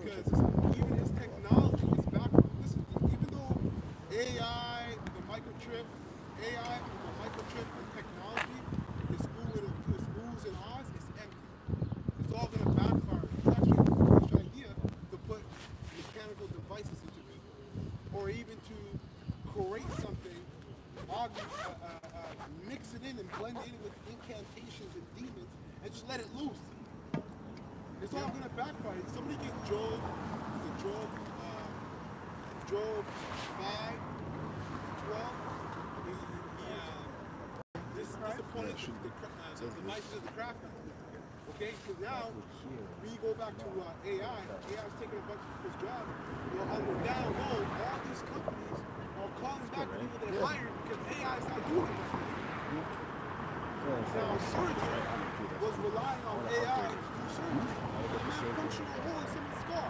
because even his technology is back. Listen, even though AI, the microchip, and technology is schools in Oz, it's empty. It's all going to backfire. It's actually a foolish idea to put mechanical devices into it, or even to create something, mix it in and blend it in with incantations and demons, and just let it loose. It's all going to backfire. Somebody get Job 5:12. Disappointed the devices of the crafty. Okay, because now we go back to AI. AI's taking a bunch of people's jobs. Well, on the down low, all these companies are calling back the people they hired because AI is not doing it. Now, surgery was relying on AI to do surgery. The man punctured a hole in someone's skull.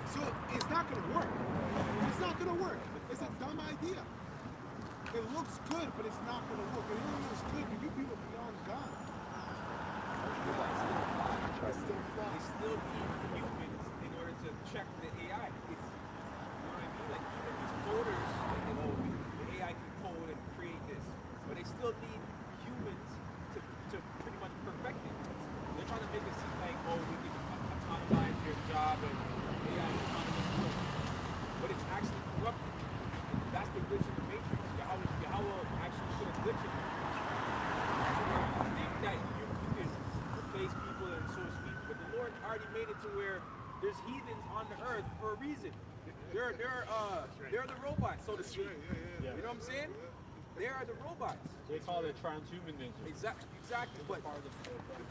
So it's not going to work. It's not going to work. It's a dumb idea. It looks good, but it's not going to work. It only looks good when you people beyond God. They still need humans in order to check the AI. You know what I mean? Like even these coders, the AI can code and create this, but they still need humans to pretty much perfect it. They're trying to make it seem like, we can autonomize your job and AI is autonomous work, but it's actually corrupted. That's the glitch in the matrix. Yahweh actually put a glitch in it. You think that you can replace people and so to speak, but the Lord already made it to where there's heathens on the earth for a reason. They're the robots, so to speak. You know what I'm saying? They are the robots. They call it transhumanism. Exactly. But the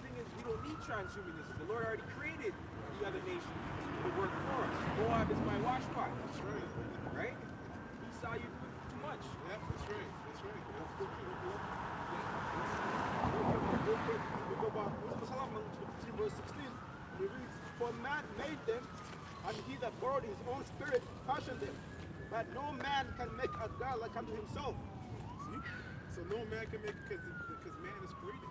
thing is, we don't need transhumanism. The Lord already created the other nations to work for us. Moab is my washpot. That's right. Right? He saw you do too much. Yeah, that's right. We go back to verse 16. We read, for man made them, and he that borrowed his own spirit fashioned them. But no man can make a God like unto himself. See? So no man can make it because man is created.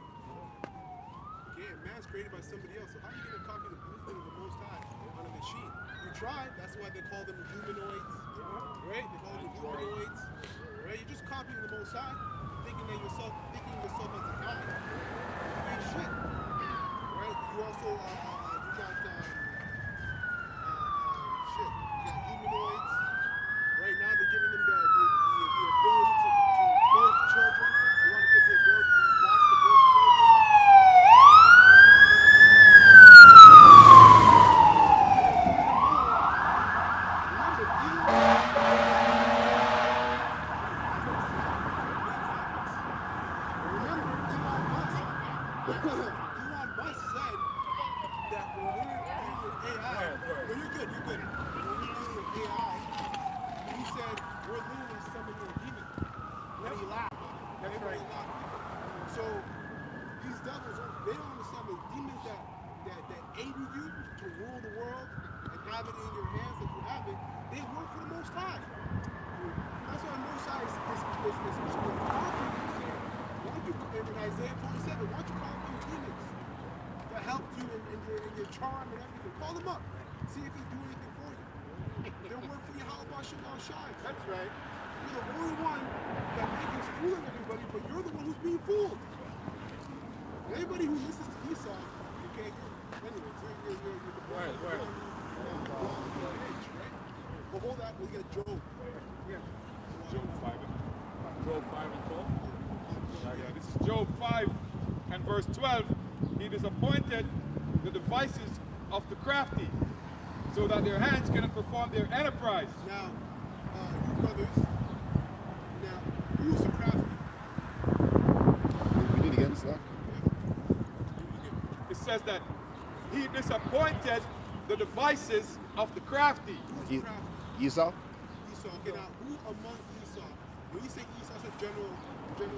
Okay, and man's created by somebody else. So how are you going to copy the blueprint of the Most High on a machine? You tried. That's why they call them humanoids. Right? They call them humanoids. Right? You're just copying the Most High, thinking yourself as a God. You ain't shit. Right? You also you got humanoids. Right now they're giving them the ability to birth children. They want to give the ability to watch the birth children. Elon Musk said that when we're dealing with AI, well, you're good. When we're dealing with AI, he said we're literally summoning a demon. And he laughed. That's right. So these devils, they don't understand the demons that aided you to rule the world and have it in your hands that you have it, they work for the Most High. That's why the Most High is talking to you saying, in Isaiah 47, why don't you call up those demons that helped you in your charm and everything? Call them up. See if they do anything for you. They'll work for you. How about Shai? That's right. You're the only one that is fooling everybody, but you're the one who's being fooled. Anybody who listens to Esau, okay, anyways, you're the right. But hold that, we get Job. Yeah. Job 5 and 12. Yeah, this is Job 5 and verse 12. He disappointed the devices of the crafty, so that their hands cannot perform their enterprise. Now, you brothers, who's the crafty? We need to get this up. It says that he disappointed the devices of the crafty. Who's the crafty? Esau? Esau. Okay, now who among Esau? When you say Esau, it's a general term.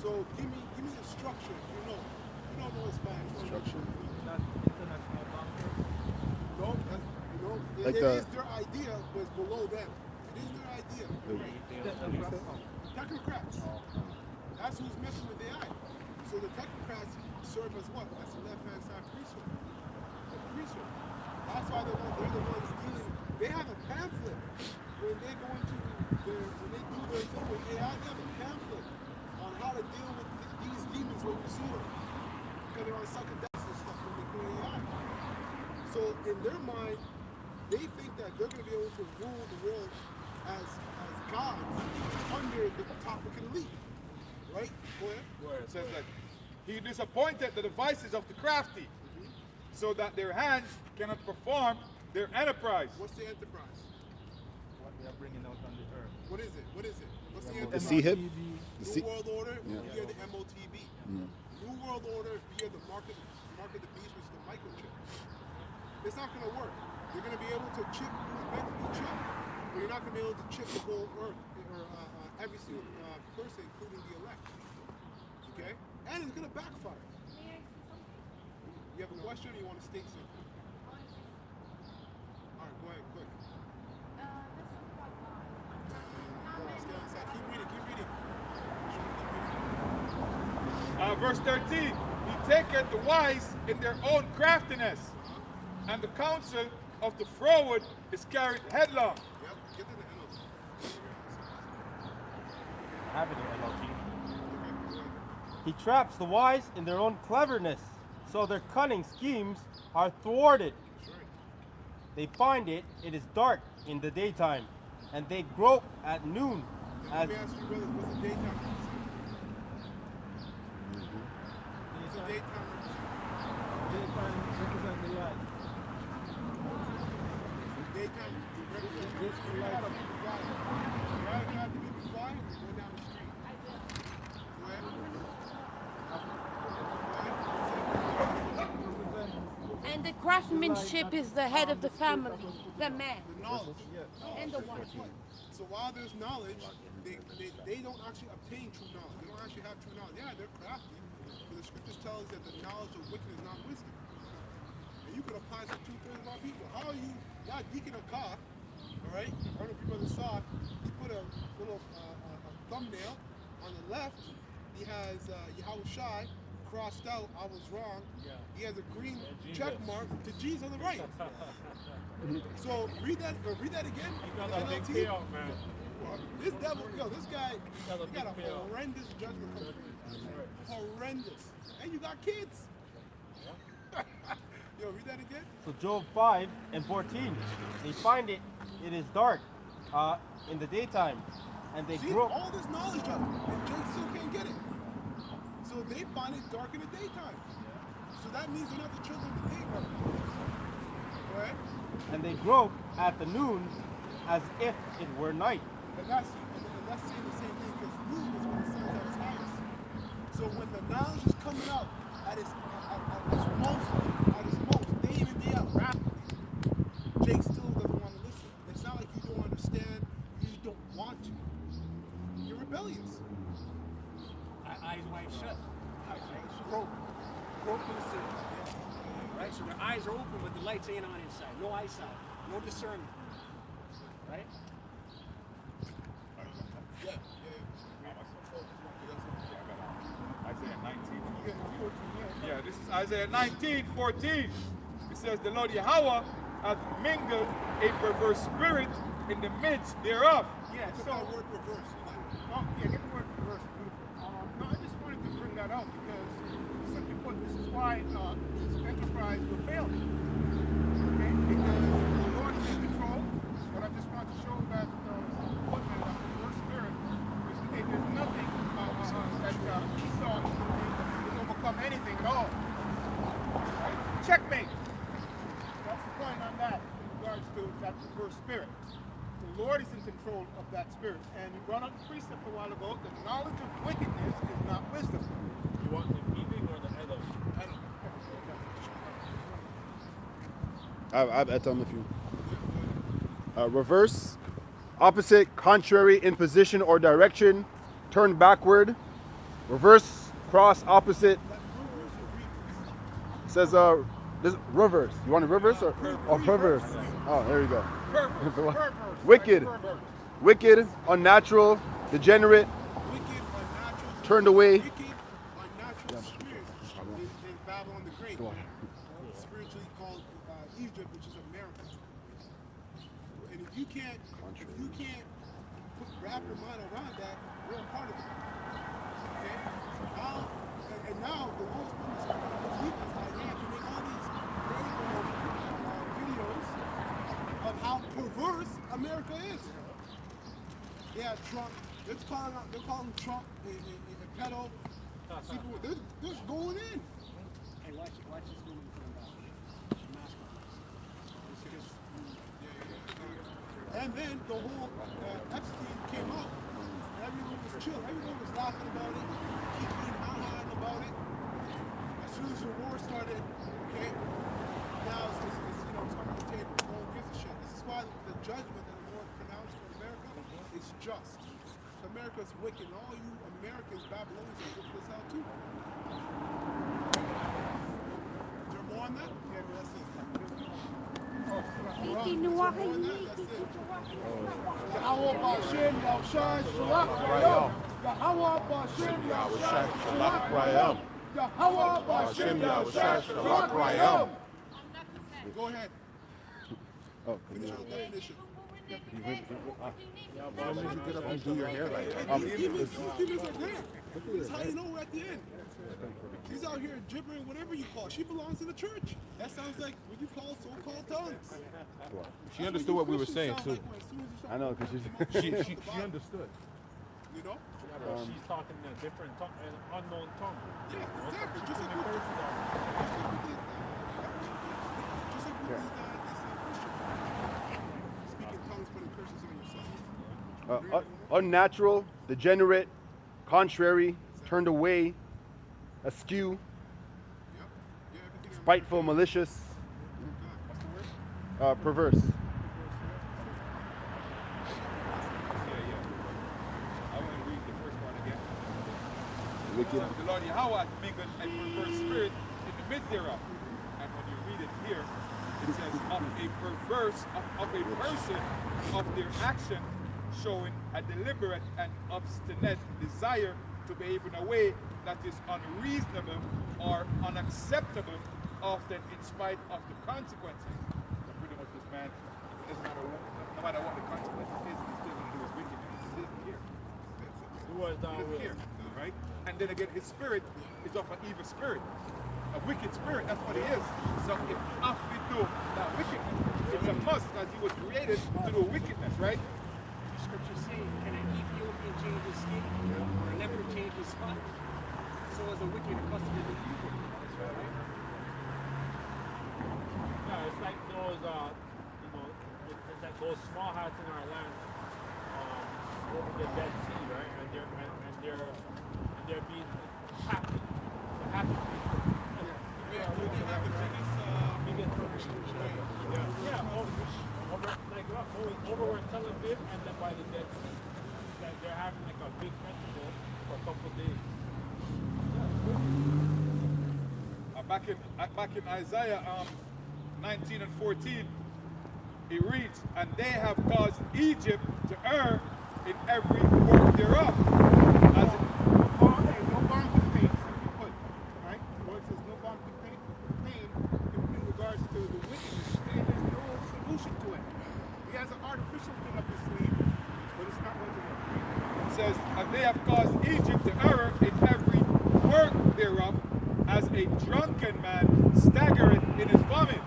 So give me the structure. If you know. If you don't know, it's fine. Structure. No, that's, like it is their idea, but it's below them. It is their idea. Right. Technocrats. That's who's messing with AI. So the technocrats serve as what? That's the left-hand side priesthood. The priesthood. they're the ones dealing. They have a pamphlet when they go into when they do their thing with AI. They have a pamphlet on how to deal with these demons when you see them, because they're on psychedelics and stuff when they create AI. So in their mind, they think that they're going to be able to rule the world as gods under the topic elite. Right? Go ahead. Where it says that he disappointed the devices of the crafty, so that their hands cannot perform their enterprise. What's the enterprise? What they are bringing out on the earth. What is it? What is it? What's the The enterprise? C-hip? New World Order via the MOTB. New World Order via the mark of the beast, which is the microchip. It's not going to work. You're going to be able to chip who's meant to be chipped, but you're not going to be able to chip the whole earth or every single person, including the elect. Okay? And it's going to backfire. You have a question or you want to state something? All right, go ahead, quick. Let's get inside. Keep reading, keep reading. Verse 13, he taketh the wise in their own craftiness, and the counsel of the froward is carried headlong. Yep, get to the NLT. I have it in NLT. Okay, go ahead. He traps the wise in their own cleverness, so their cunning schemes are thwarted. That's right. They find it is dark in the daytime, and they grope at noon. Now, let me ask you, brother, what's the daytime represent? What's the daytime represent? Daytime represent the light. Daytime represent you gotta be quiet. You gotta have to be quiet or go down the street. Go ahead. And the craftsmanship is the head of the family, the man, The knowledge. and the wife. So while there's knowledge, they don't actually obtain true knowledge. They don't actually have true knowledge. Yeah, they're crafty, but the scriptures tell us that the knowledge of wicked is not wisdom. And you can apply to 2/3 of our people. How are you, y'all deacon a car, all right? I don't know if you brothers saw it. He put a little thumbnail on the left. He has Yahweh Shai crossed out, I was wrong. He has a green check mark to G's on the right. So read that again. Got The a big NLT. payout, man. This devil, this guy, got a he got a big payout. horrendous judgment coming from you. Horrendous. And you got kids. Yo, read that again. So Job 5 and 14, they find it is dark in the daytime, and they See, grope. all this knowledge of it, and Jake still can't get it. So they find it dark in the daytime. So that means they're not the children of the day, brother. Right? And they grope at the noon as if it were night. And that's saying the same thing, because noon is when the sun's at its highest. So when the knowledge is coming out at its most, day in and day out, rapidly, Jake still doesn't want to listen. It's not like you don't understand, you just don't want to. You're rebellious. Eyes wide shut. Broke. Broke in the city. Right? So their eyes are open, but the lights ain't on inside. No eyesight. No discernment. Right? Yeah. Isaiah 19. Yeah, this is Isaiah 19:14. It says, the Lord Yahweh hath mingled a perverse spirit in the midst thereof. Yeah, Put so, that word reverse. get the word reverse, beautiful. No, I just wanted to bring that out because, simply put, this is why this enterprise will fail. Okay? Because the Lord is in control, but I just want to show that put that reverse spirit, there's nothing that Esau can overcome anything at all. Right? Checkmate. That's the point on that in regards to that reverse spirit. The Lord is in control of that spirit. And you brought up the precept a while ago, the knowledge of wickedness is not wisdom. You want the evening or the head of? I have etam if you. Reverse, opposite, contrary, in position or direction, turn backward, reverse, cross, opposite. It says this reverse. You want a reverse or reverse? Oh, there you go. Wicked, wicked, unnatural, degenerate, turned away. Wicked, unnatural spirits in Babylon the Great. Spiritually called Egypt, which is America. And if you can't wrap your mind around that, we're a part of it. Okay? Now the Lord's putting this Ephesians like, man, to make all these videos of how perverse America is. Yeah, Trump. They're calling Trump and pedo. They're going in. Hey, watch this woman from mask on. And then the whole Epstein came out, and everyone was chill. Everyone was laughing about it, keeping ha-haing about it. As soon as the war started, okay, now it's coming to the table. No one gives a shit. This is why the judgment that the Lord pronounced for America is just. America is wicked, and all you Americans, Babylonians, are wicked as hell too. Is there more on that? Yeah, that's it. Yahweh Ba'Shem Yahushai Shalak Rayam. Yahweh Ba'Shem Yahushai Shalak Rayam. Yahweh Ba'Shem Yahushai Shalak Rayam. Go ahead. Finish the definition. Why would you get up and do your hair like that? That's how you know we're at the end. She's out here gibbering, whatever you call. She belongs in the church. That sounds like what you call so-called tongues. She understood what we were saying too. I know, because She understood. You know? She's talking in a different tongue, an unknown tongue. Yeah, exactly. Just like with these speaking tongues, putting curses on yourself. unnatural, degenerate, contrary, turned away, askew, spiteful, malicious, perverse. Wicked. The Lord Yahweh hath mingled a perverse spirit in the midst thereof. And when you read it here, it says of a perverse, of a person, of their action, showing a deliberate and obstinate desire to behave in a way that is unreasonable or unacceptable, often in spite of the consequences. So pretty much this man, it doesn't matter what, no matter what the consequences is, he's still going to do his wickedness. He doesn't care. Who was thou He doesn't care, right? And then again, his spirit is of an evil spirit, a wicked spirit. That's what he is. So if off we do that wickedness, it's a must, as he was created to do wickedness, right? The scriptures say, can an Ethiopian change his skin or a leopard change his spot? So is the wicked accustomed to evil. Right? Yeah, it's like those, it's like those small hats in our land over the Dead Sea, right? And they're being happy. They're happy people. Over where Tel Aviv and then by the Dead Sea. That they're having like a big festival for a couple of days. Back in Isaiah 19 and 14, it reads, and they have caused Egypt to err in every work thereof. As it, no bomb campaign, simply put. Right? The word says no bomb campaign in regards to the wickedness. And there's no solution to it. He has an artificial thing up his sleeve, but it's not going to work. it says, and they have caused Egypt to err in every work thereof, as a drunken man staggereth in his vomit.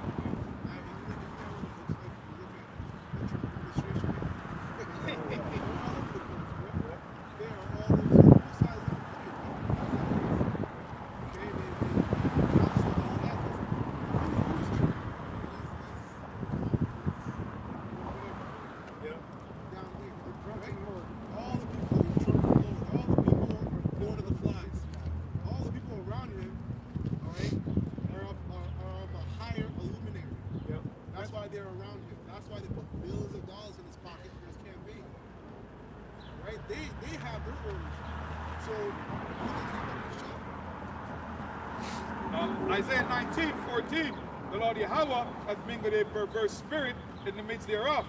Isaiah 19:14, the Lord Yahweh hath mingled a perverse spirit in the midst thereof,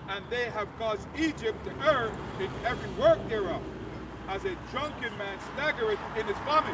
and they have caused Egypt to err in every work thereof, as a drunken man staggereth in his vomit.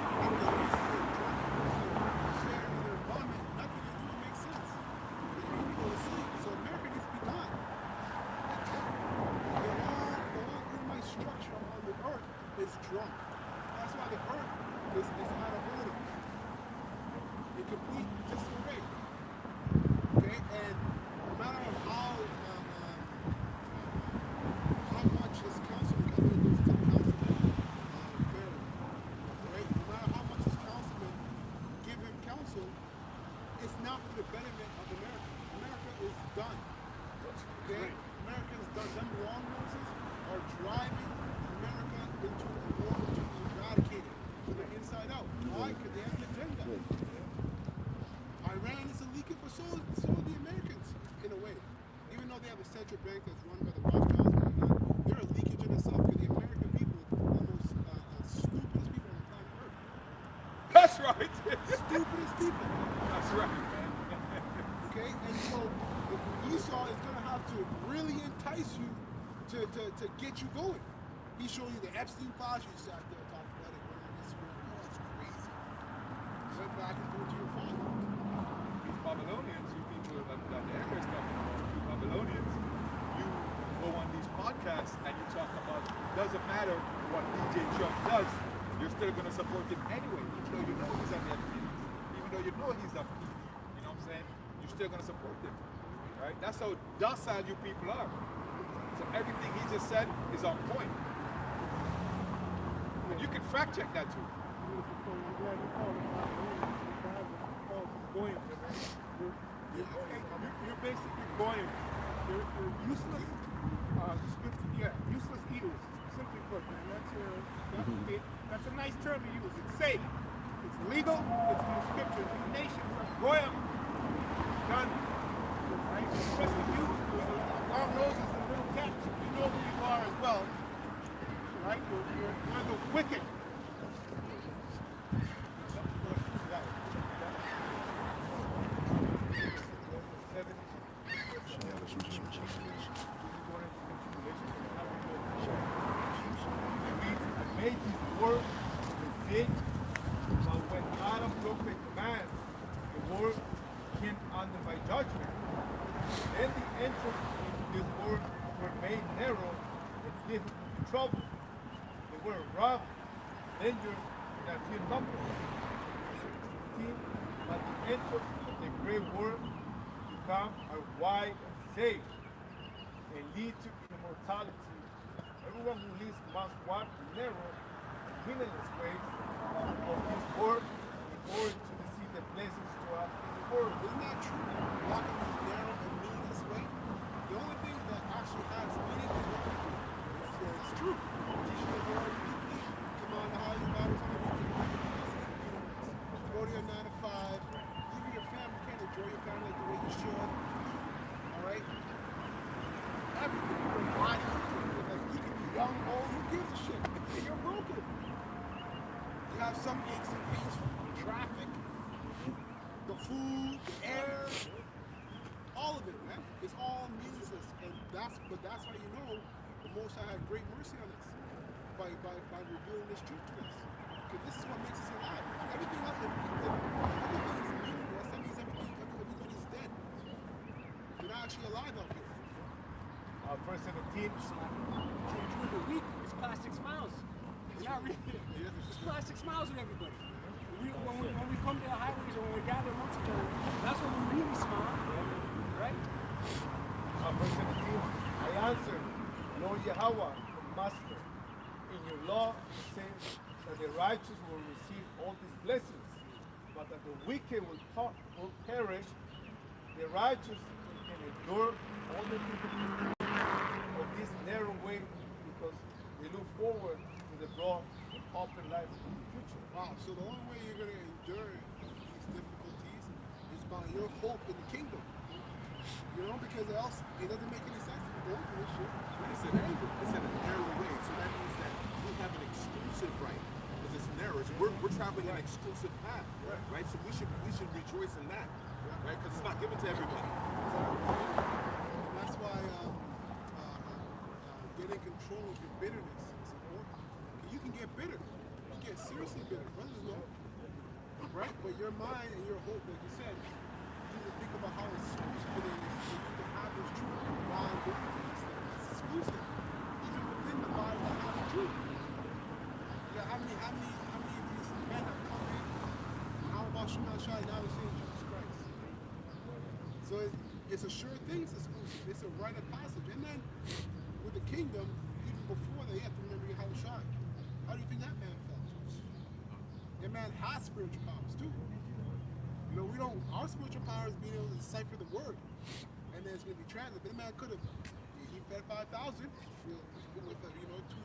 the central bank that's run by the Rothschilds and whatnot, they're a leakage in itself because the American people are the most stupidest people on the planet Earth. That's right. Stupidest people. That's right. Okay? And so Esau is going to have to really entice you to get you going. He showed you the Epstein files, you sat there talking about it, wearing this, oh, it's crazy. Went back and threw it to your father. These Babylonians, you people that Amber is talking about, you Babylonians, you go on these podcasts and you talk about, doesn't matter what DJ Trump does, you're still going to support him anyway, even though you know he's on the Epstein, even though you know he's up, you know what I'm saying? You're still going to support him, right? That's how docile you people are. So everything he just said is on point. And you can fact check that too. You're basically going. You're useless. Useless eaters. Simply put, man. That's a nice term to use. It's safe. It's legal. It's in the scriptures. These nations are goyim. Done. Right? Especially you, long noses and little cats. You know who you are as well. Right? You're the wicked. Made his word is it, but when Adam looked at man, the word came under my judgment. Then the entrance into this word were made narrow and difficult to trouble. They were rough, dangerous, and a few numbers. 16, but the entrance of the great word to come are wide and safe, and lead to immortality. Everyone who lives must walk the narrow and meaningless ways of his word in order to receive the blessings to us in the word. Isn't that true? Walking this narrow and meaningless way. The only thing that actually has meaning is what we do. It's true. Teach the word weekly. Come on, the higher Bibles on the weekend. Go to your 9 to 5. Even your family can't enjoy your family like the way you should. All right? Everything. Your body. Like, you can be young, old. Who gives a shit? You're broken. You have some aches and pains from traffic, the food, the air, all of it, man. It's all meaningless, and that's how you know the Most High had great mercy on us by revealing this truth to us. Because this is what makes us alive. Everything else, if everything is meaningless, that means everybody's dead. You're not actually alive out here. Verse 17. During the week, it's plastic smiles. It's not really. It's plastic smiles with everybody. When we come to the highways or when we gather amongst each other, that's when we really smile, right? Verse 17. I answered, Lord Yahweh, the Master, in your law it says that the righteous will receive all these blessings, but that the wicked will perish. The righteous can endure all the difficulties of this narrow way because they look forward to the broad and open life in the future. Wow, so the only way you're going to endure these difficulties is by your hope in the kingdom. You know, because else it doesn't make any sense to be going through this shit. It's in a narrow way, so that means that we have an exclusive right. Because it's narrow. We're traveling an exclusive path, right? So we should rejoice in that, right? Because it's not given to everybody. And that's why getting control of your bitterness is important. You can get bitter. You can get seriously bitter. Brothers know. Right? But your mind and your hope, like you said, you need to think about how exclusive it is for you to have this truth while going through this thing. It's exclusive. Even within the body that has the truth. Yeah, how many of these men have come in? How about Shema Shai? Now they're saying Jesus Christ. So it's a sure thing, it's exclusive. It's a rite of passage. And then with the kingdom, even before that, you have to remember your How Shai. How do you think that man felt? That man has spiritual powers too. You know, our spiritual power is being able to decipher the word. And then it's going to be translated. But the man could have, he fed 5,000 with 2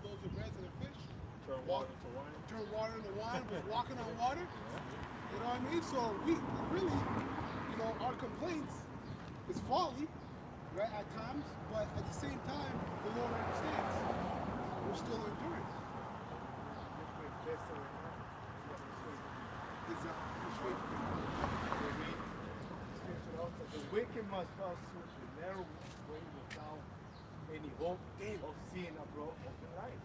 loaves of bread and a fish. Turn water into wine. Turn water into wine, was walking on water. You know what I mean? So we really, our complaints is folly. right, at times, but at the same time, the Lord understands. We're still enduring. The wicked must pass through the narrow way without any hope of seeing a broken life.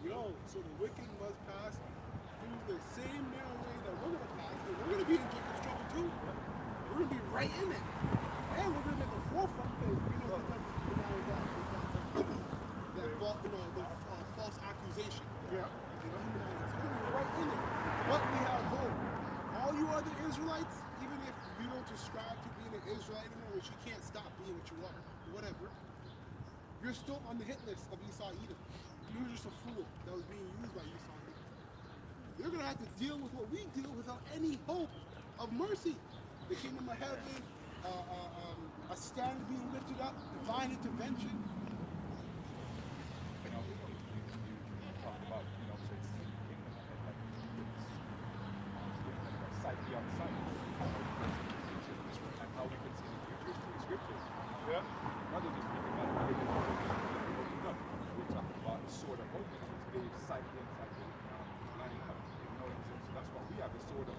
Yo, so the wicked must pass through the same narrow way that we're going to pass. And we're going to be in Jacob's trouble too. We're going to be right in it. And we're going to be at the forefront because, that false accusation. Yeah. So we're going to be right in it. But we have hope. All you other Israelites, even if you don't subscribe to being an Israelite anymore, which you can't stop being what you are, whatever, you're still on the hit list of Esau Edom. You're just a fool that was being used by Esau Edom. You're going to have to deal with what we deal without any hope of mercy. The kingdom of heaven, a standard being lifted up, divine intervention. You know, you talk about, you know, say, kingdom of heaven, sight beyond sight. And how we can see the future through the scriptures. Yeah. Rather than speaking about the we talk about the sword of hope, which gave sight inside the lining up. You know, so that's why we have the sword of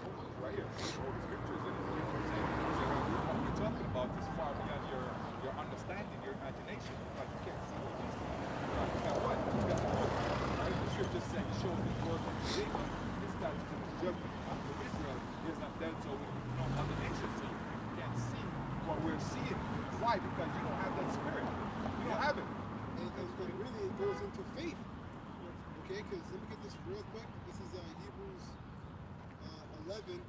hope right here. All the scriptures and what we're talking about is far beyond your understanding, your imagination, because you can't see what these things are. You got what? You got the book. Right? The scripture said he showed his work unto Jacob, his statutes and his judgment unto Israel. Is not dead, so we don't other nations, so you can't see what we're seeing. Why? Because you don't have that spirit. You don't have it. And really it goes into faith. Okay, because let me get this real quick. This is Hebrews 11.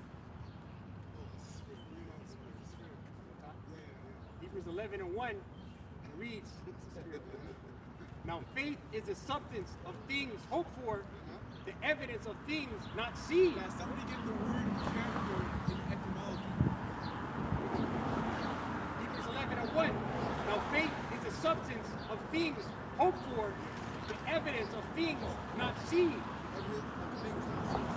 Hebrews 11 and 1 reads, now faith is the substance of things hoped for, the evidence of things not seen. Now somebody give the word character in etymology. Hebrews 11 and 1. Now faith is the substance of things hoped for, the evidence of things not seen. Evidence of things not seen.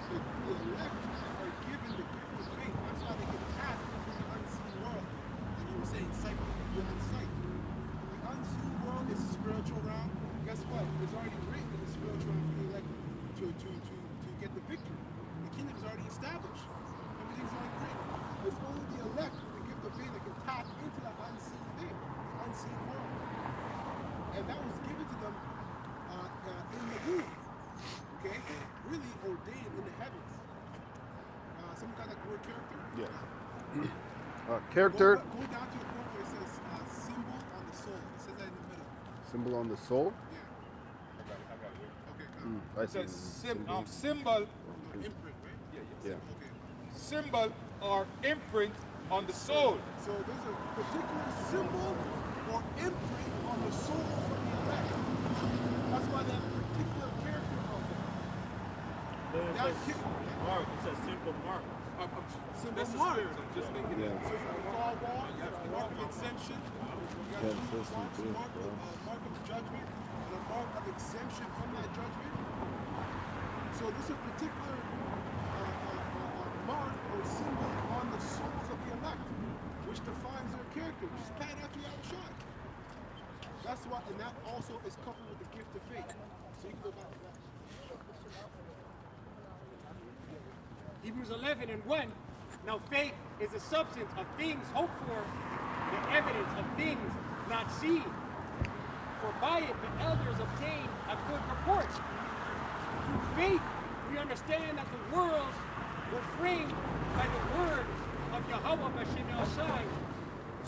So the elect are given the gift of faith. That's why they can tap into the unseen world. And you were saying sight beyond sight. The unseen world is the spiritual realm. Guess what? It's already written in the spiritual realm for the elect to get the victory. The kingdom is already established. Everything's already written. It's only the elect with the gift of faith that can tap into that unseen thing, the unseen world. And that was given to them in the womb. Okay? Really ordained in the heavens. Someone got that word character? Yeah. Character. Go down to a point where it says symbol on the soul. It says that in the middle. Symbol on the soul. Yeah. I got it here. Okay, I It see. says symbol. imprint, right? Yeah. Okay. Symbol or imprint on the soul. So there's a particular symbol or imprint on the soul of the elect. That's why they have a particular character of them. Then it says mark. It says simple mark. Symbol mark. I'm just thinking Yeah. So call wall, mark of exemption. You got Yeah, two so marks, good, mark of judgment and a mark of exemption from that judgment. So this is a particular mark or symbol on the souls of the elect, which defines their character, which is patterned after Yahushua. That's why, and that also is coupled with the gift of faith. So you can go back to that. Hebrews 11 and 1. Now faith is the substance of things hoped for, the evidence of things not seen. For by it the elders obtained a good report. Through faith we understand that the worlds were framed by the word of Yahweh Bashem El Shai,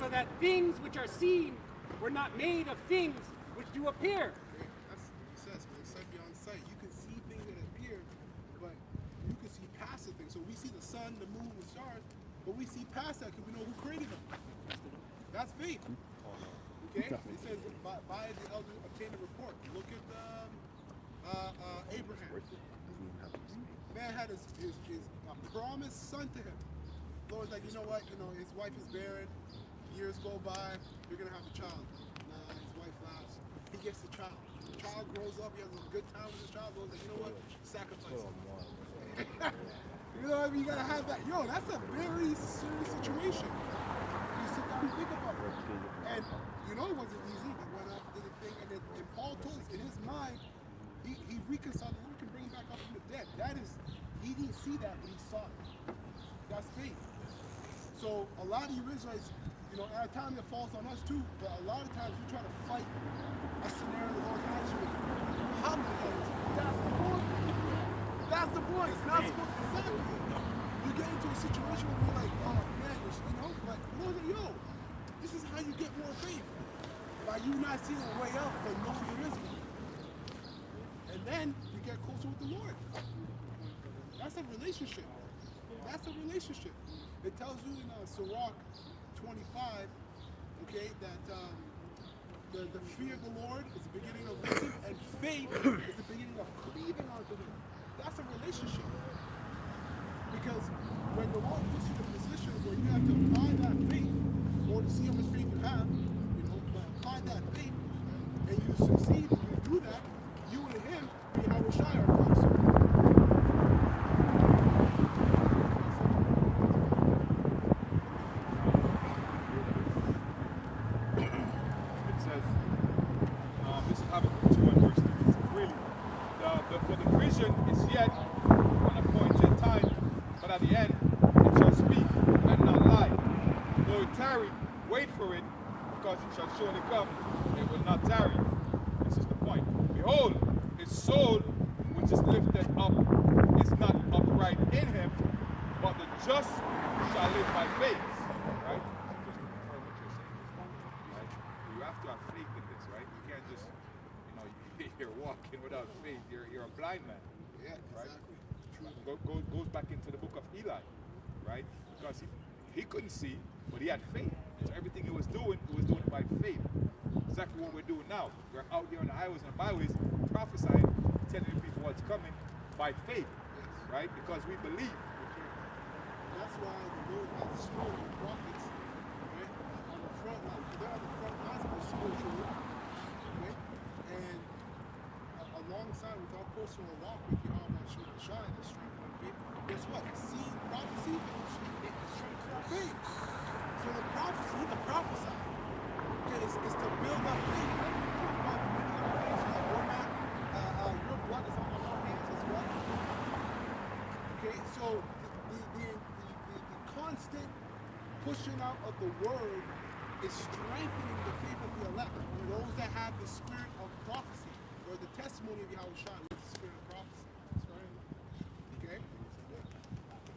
so that things which are seen were not made of things which do appear. That's what he says, man. Sight beyond sight. You can see things that appear, but you can see past the things. So we see the sun, the moon, the stars, but we see past that because we know who created them. That's faith. Okay? It says, by the elders obtain a report. Look at Abraham. Man had a promised son to him. Lord's like, you know what? You know, his wife is barren. Years go by. You're going to have a child. Nah, his wife laughs. He gets the child. The child grows up. He has a good time with his child. Lord's like, you know what? Sacrifice him. You know what I mean? You got to have that. Yo, that's a very serious situation. You sit down And you know it wasn't easy. He went up, did the thing, and Paul told us in his mind, he reconciled the Lord, can bring him back up from the dead. That is, he didn't see that, but he saw it. That's faith. So a lot of you Israelites, you know, at a time it falls on us too, but a lot of times we try to fight a scenario the Lord has you with. How many times? That's the point. That's the point. It's not supposed to, exactly. You get into a situation where you're like, oh man, you know, but the Lord's like, yo, this is how you get more faith. By you not seeing a way out, but knowing there is one. And then you get closer with the Lord. That's a relationship. That's a relationship. It tells you in Sirach 25, okay, that the fear of the Lord is the beginning of wisdom, and faith is the beginning of cleaving unto Him. That's a relationship. Because when the Lord puts you in a position where you have to apply that faith, or to see how much faith you have, you know, but apply that faith, and you succeed, and you do that, you and Him, I will shy our cross. For the vision is yet an appointed time, but at the end it shall speak and not lie. Though it tarry, wait for it, because it shall surely come, it will not tarry. This is the point. Behold, his soul which is lifted up is not upright in him, but the just shall live by faith. Right? Just to confirm what you're saying. Right? You have to have faith in this, right? You can't just, you know, you're walking without faith. You're a blind man. Yeah, right? exactly. Goes back into the book of Eli, right? Because he couldn't see, but he had faith. So everything he was doing by faith. Exactly what we're doing now. We're out here on the highways and byways prophesying, telling people what's coming by faith, right? Because we believe. That's why the Lord has the spirit of prophets, right? On the front line. They're on the front lines of the spiritual work, okay? And alongside with our personal walk with Yahweh Shai, the strength of faith, guess what? Seeing prophecy is strength of faith. So the prophecy, the prophesy, okay, is to build up faith. Right? We're not, your blood is on our hands as well. Okay, so the constant pushing out of the word is strengthening the faith of the elect, those that have the spirit of prophecy, or the testimony of Yahweh Shai, which is the spirit of prophecy. That's right. Okay?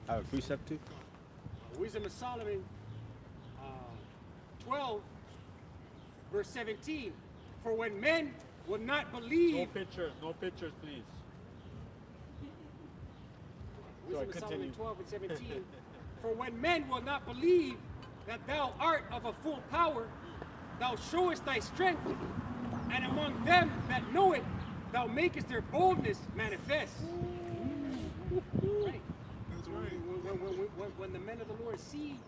I have a precept too. Wisdom of Solomon 12, verse 17. For when men will not believe. No pictures, please. Wisdom of Solomon 12 and 17. For when men will not believe that thou art of a full power, thou showest thy strength, and among them that know it, thou makest their boldness manifest. Right. That's right. When the men of the Lord see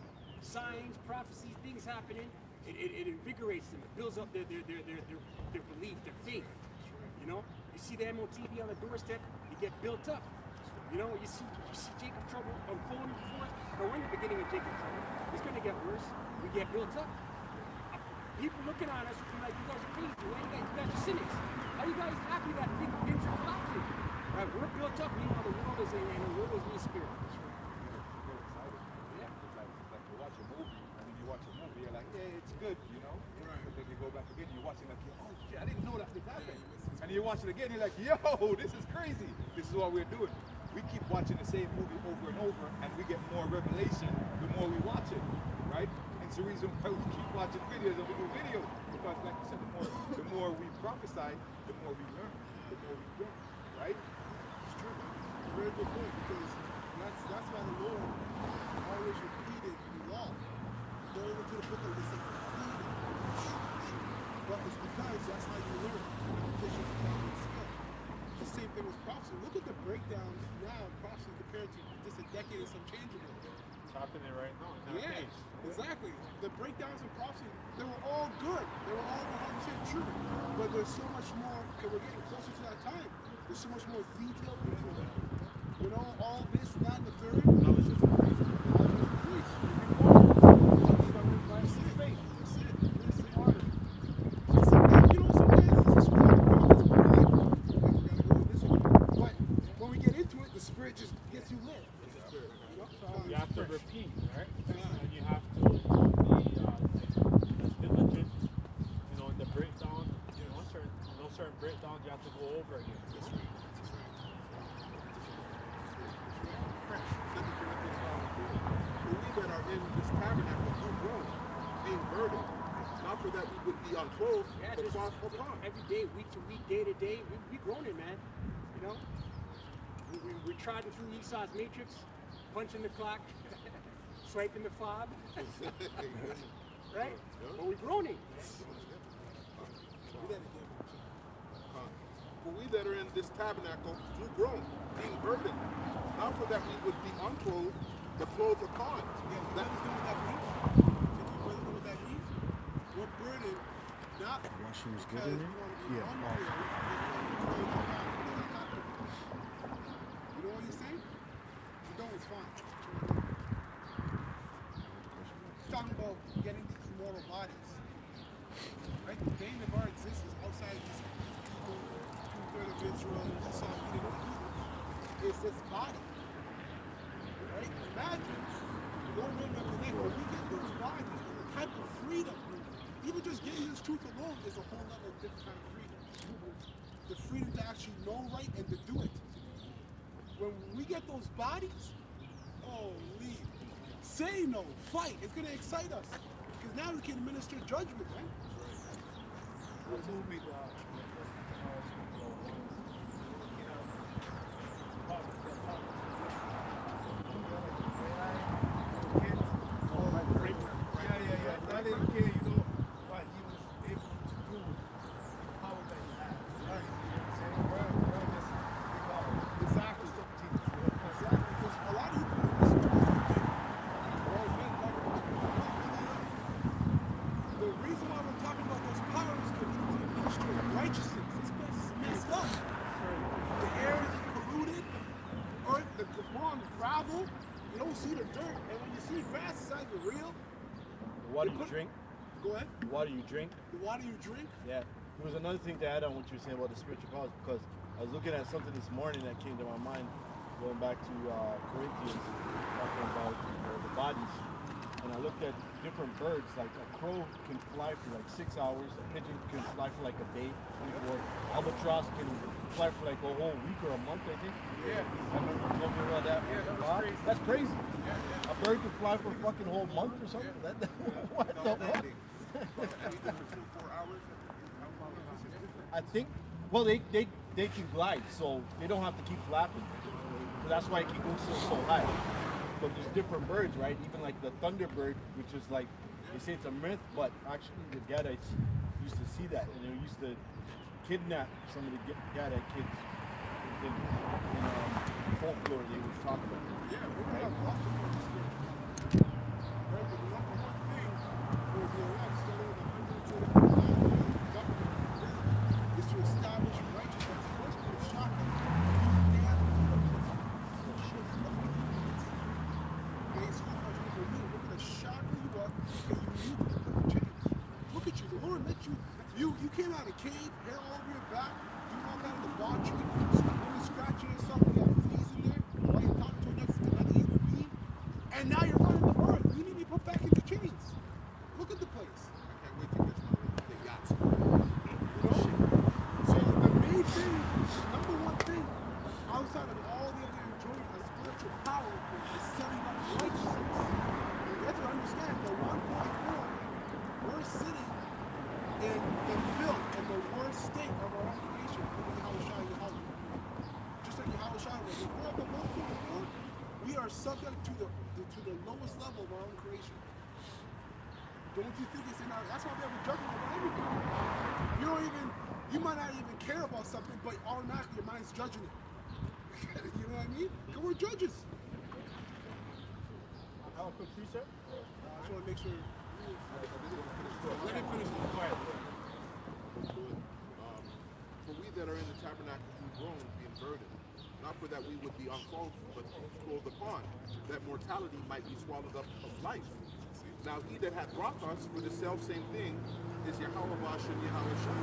signs, prophecies, things happening, it invigorates them. It builds up their belief, their faith. You know, you see the MOTB on the doorstep, you get built up. You know, you see Jacob's trouble unfolding before us, but we're in the beginning of Jacob's trouble. It's going to get worse. We get built up. People looking at us will be like, you guys are crazy. You guys are cynics. How are you guys happy that things are collapsing? Right, we're built up. Meanwhile, the world is in, and the world is in spirit. Yeah. Like you watch a movie, and when you watch a movie, you're like, yeah, it's good, you know? Right. But then you go back again, you're watching like, oh shit, I didn't know that this happened. And you watch it again, you're like, yo, this is crazy. This is what we're doing. We keep watching the same movie over and over, and we get more revelation the more we watch it, right? It's the reason why we keep watching videos and we do videos, because like you said, the more we prophesy, the more we learn, the more we grow, right? It's true. It's a very good point, because that's why the Lord always repeated the law. Go over to the book of this, but it's because that's how you learn. Repetition is a skill. The same thing with prophecy. Look at the breakdowns now of prophecy compared to just a decade and some change ago. It's happening right now. Yeah, exactly. The breakdowns of prophecy, they were all good. They were all 100% true. But there's so much more, because we're getting closer to that time. There's so much more detail into it. You know, all this, that, and the third. Knowledge is increased. That's it. in this tabernacle full grown, being burdened, not for that we would be unclothed, Yeah, but just clothed upon. every day, week to week, day to day, we groaning, man. You know, we're trotting through Esau's matrix, punching the clock, swiping the fob, right? But we're groaning. For we that are in this tabernacle do groan, being burdened, not for that we would be unclothed, but clothed upon. Yeah, you understand what that means? You understand what that means? We're burdened not Washroom's because good in we there? want to be Yeah. unclothed, but we want to be clothed upon. You know what he's saying? You don't, it's fine. He's talking about getting these immortal bodies. Right? The bane of our existence outside of these people, two-thirds of Israel, and Esau, is this body. Right? Imagine, Lord remember connect, when we get those bodies and the type of freedom, even just getting this truth alone is a whole other different kind of freedom. The freedom to actually know right and to do it. When we get those bodies, holy, say no, fight. It's going to excite us. Because now we can administer judgment, right? That little kid, you know, what he was able to do with the power that he has. Right. You know what I'm saying? We're just Exactly. Exactly. Because a lot of people listen to us and think, the reason why we're talking about those powers is because we need to administer righteousness. This place is messed up. The air is polluted. Earth, the ground, gravel. You don't see the dirt. And when you see grass, it's not even real. The water you drink, Go ahead. the water you drink. The water you drink. Yeah. There was another thing to add on what you were saying about the spiritual powers, because I was looking at something this morning that came to my mind, going back to Corinthians, talking about the bodies. And I looked at different birds, like a crow can fly for like 6 hours, a pigeon can fly for like a day, 24. Albatross can fly for like a whole week or a month, I think. Yeah. I remember you told me about that. Yeah, that was crazy. That's crazy. A bird can fly for a fucking whole month or something? What the fuck? 4 hours. I think, well, they can glide, so they don't have to keep flapping. So that's why it can go so high. But there's different birds, right? Even like the thunderbird, which is like, they say it's a myth, but actually the Gadites used to see that, and they used to kidnap some of the Gadite kids in folklore they would talk about. Yeah, we're going to have lots of fun this year. Right, but the number one thing for the elect, starting with 144,000 government, is to establish righteousness. First, it's shocking. They have to do okay, so how much people need. We're going to shackle you up, and you need to put the chains. Look at you. The Lord let you. You came out of a cave, hair all over your back, doing all kind of debauchery, really scratching yourself. You got fleas in there while you're talking to another human being. And now you're running the earth. You need to be put back into chains. Look at the place. I can't wait to catch one of the yachts. You know? So the main thing, the number one thing, outside of all the other enjoyment of spiritual power, is setting up righteousness. You have to understand the 144, we're sitting in the filth and the worst state of our own creation. Look at Yahweh. Just like Yahweh was. If we're at the 144, we are subject to the lowest level of our own creation. Don't you think it's in our, that's why we have a judgment about everything. You might not even care about something, but automatically your mind's judging it. You know what I mean? Because we're judges. How a quick precept? I just want to make sure. Let him finish it. Go ahead. For we that are in the tabernacle do groan, being burdened, not for that we would be unclothed, but clothed upon, that mortality might be swallowed up of life. Now he that hath brought us for the self same thing is Yahweh Bash and Yahweh Shai.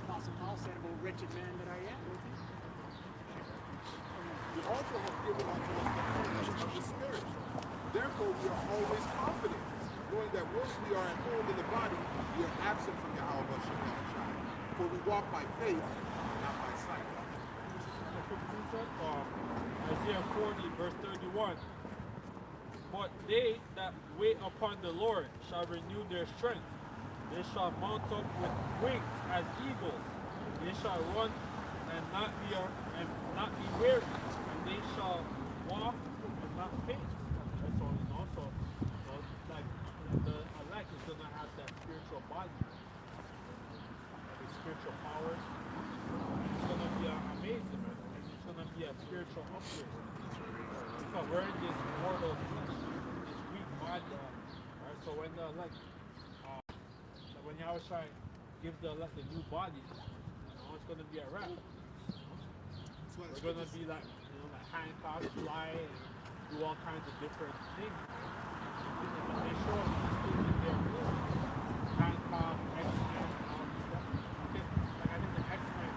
Apostle Paul said about wretched man that I am. He also has given unto us the fullness of the Spirit. Therefore we are always confident, knowing that once we are at home in the body, we are absent from Yahweh Bash and Yahweh Shai. For we walk by faith, not by sight. Isaiah 40, verse 31. But they that wait upon the Lord shall renew their strength. They shall mount up with wings as eagles. They shall run and not be weary, and they shall walk and not faint. That's all. And also, like the elect is gonna have that spiritual body, the spiritual powers. It's gonna be amazing, man. And it's gonna be a spiritual upgrade. Because we're in this mortal flesh, this weak body. Right? So when the elect, when Yahweh gives the elect a new body, it's gonna be a wrap. We're gonna be like, like handcuffs, fly, and do all kinds of different things. And they show us these things in their room. Handcuff, X-Men, all this stuff. Like I think the X-Men,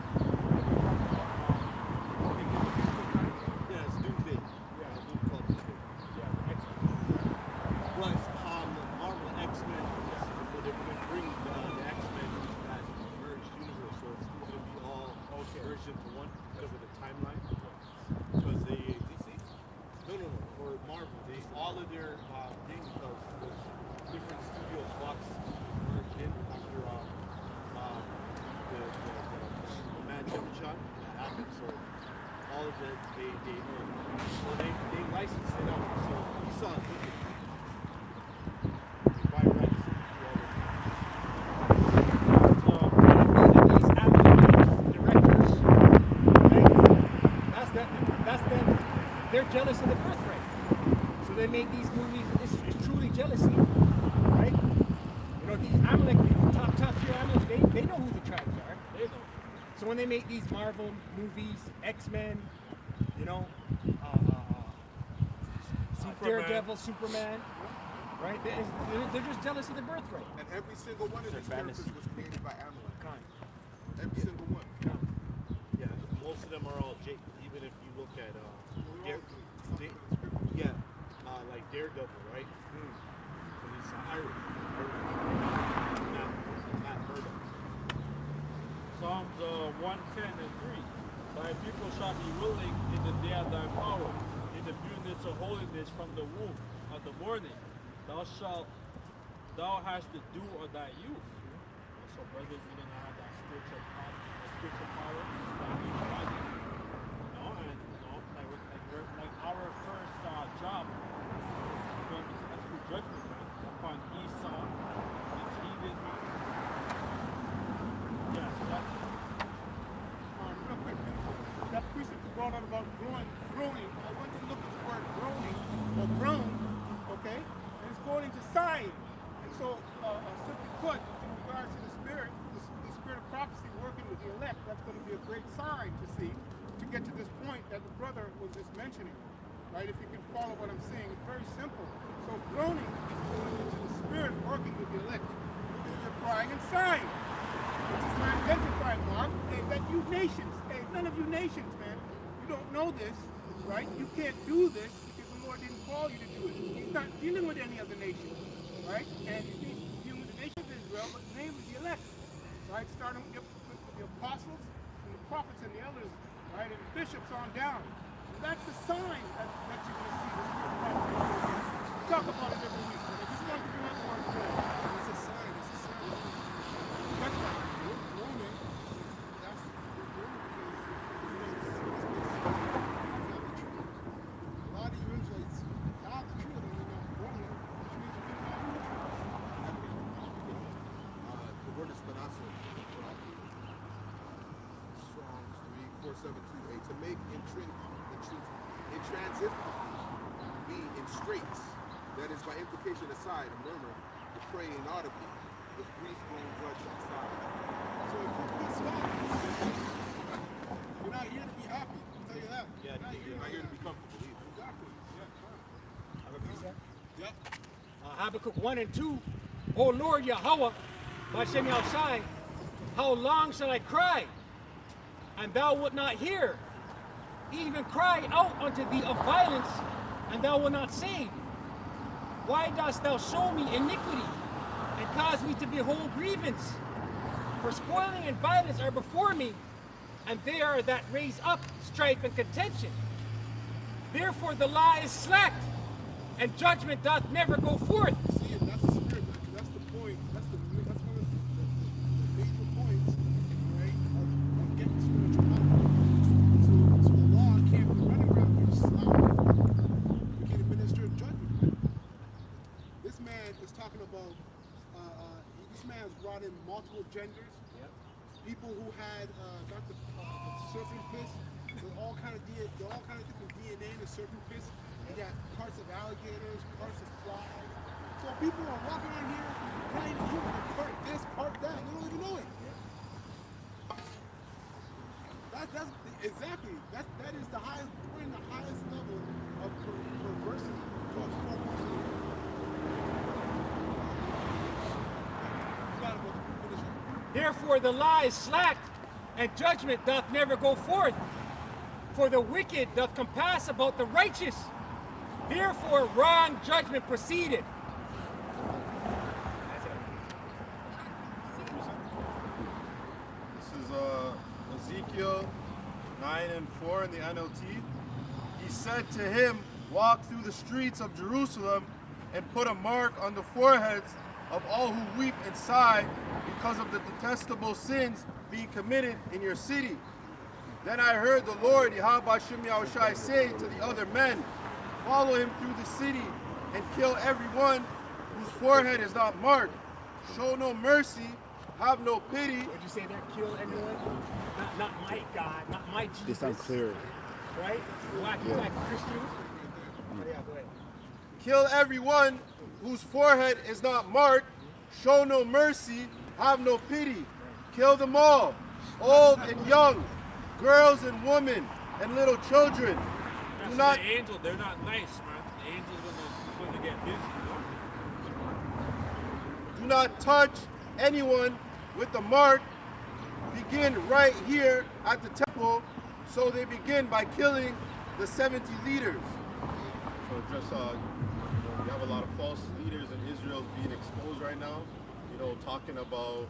they get the picture, right? Yeah, it's Doomsday. Yeah, It's called Doomsday. yeah, the X-Men. Plus, the Marvel X-Men, but they're going to bring the X-Men as a merged universe, so it's going to be all merged into one because of the timeline. Because they, DC? No, for Marvel, all of their things, was different studios, Fox merged in after the Man Shot that happened, so all of it, they licensed it out, so we saw it. Buy rights. These actors, directors, right? That's them. They're jealous of the birthright. So they make these movies. It's truly jealousy, right? You know, these Amalek people, top tier Amalek, they know who the tribes are. They know. So when they make these Marvel movies, X-Men, you know, Daredevil, Superman, right? They're just jealous of the birthright. And every single one of these characters was created by Amalek. Every Yeah. single one. Yeah, most of them are all Jake. Even if you look at like Daredevil, right? But he's Irish. Not Murdoch. Psalms 110 and 3. Thy people shall be willing in the day of thy power, in the newness of holiness from the womb of the morning. Thou hast the dew of thy youth. So brothers, you're gonna have that spiritual power, that new body. Like our first job is going to be to execute judgment, man, upon Esau, his heathen, man. Yeah, so that's Real quick, that precept you brought out about groaning. I want to look at the word groaning or groan, okay? And it's going into sign. And so, simply put, in regards to the spirit of prophecy working with the elect, that's going to be a great sign to see to get to this point that the brother was just mentioning. Right? If you can follow what I'm saying, it's very simple. So groaning is going into the spirit working with the elect. It's a crying and sighing. Which is an identifying mark, that you nations, none of you nations, man, you don't know this, right? You can't do this because the Lord didn't call you to do it. He's not dealing with any other nation, right? And he's dealing with the nation of Israel, but the name is the elect, right? Starting with the apostles and the prophets and the elders, right? And the bishops on down. And that's the sign that you're going to see this spirit of prophecy. We talk about it every week, but I just wanted to bring out the word good. It's a sign. That's right. Groaning, that's you're groaning because a lot of you Israelites, not the truth, and you're not groaning, which means you're not the truth. The word is spanasso. Psalms 3:4-7-2. To make in transit be in straits, that is by implication aside, a murmur, the praying inaudibly, with grief going grudge outside. So if you're pissed off, you're not here to be happy. I'll tell you that. Yeah, you're not here to be comfortable either. Exactly. Yeah. Yep. Habakkuk 1 and 2. O Lord Yahweh, Hashem Yahushai, how long shall I cry, and thou wilt not hear? Even cry out unto thee of violence, and thou wilt not save. Why dost thou show me iniquity, and cause me to behold grievance? For spoiling and violence are before me, and they are that raise up strife and contention. Therefore the law is slacked, and judgment doth never go forth. See, and that's the spirit. That's the point. That's one of the major points, right, of getting spiritual knowledge. So the law can't be running around here sloppy. We can't administer judgment. This man is talking about. This man has brought in multiple genders. People who had got the serpent piss. They're all kind of different DNA in the serpent piss. They got parts of alligators, parts of flies. So people are walking around here not even human. Part this, part that. They don't even know it. That's exactly. That is the highest. We're in the highest level of perversity towards focus. Therefore the lie is slacked, and judgment doth never go forth. For the wicked doth compass about the righteous. Therefore wrong judgment proceedeth. This is Ezekiel 9:4 in the NLT. He said to him, walk through the streets of Jerusalem and put a mark on the foreheads of all who weep and sigh because of the detestable sins being committed in your city. Then I heard the Lord, Yahweh Shem Yahushai, say to the other men, follow him through the city and kill everyone whose forehead is not marked. Show no mercy, have no pity. Would you say there? Kill everyone? Not my God, not my Jesus. They sound clear. Right? Wacky type Christians. Yeah, go ahead. Kill everyone whose forehead is not marked. Show no mercy, have no pity. Kill them all, old and young, girls and women, and little children. That's not. The angel, they're not nice, man. The angel's gonna get busy. Do not touch anyone with the mark. Begin right here at the temple. So they begin by killing the 70 leaders. So just we have a lot of false leaders in Israel being exposed right now. You know, talking about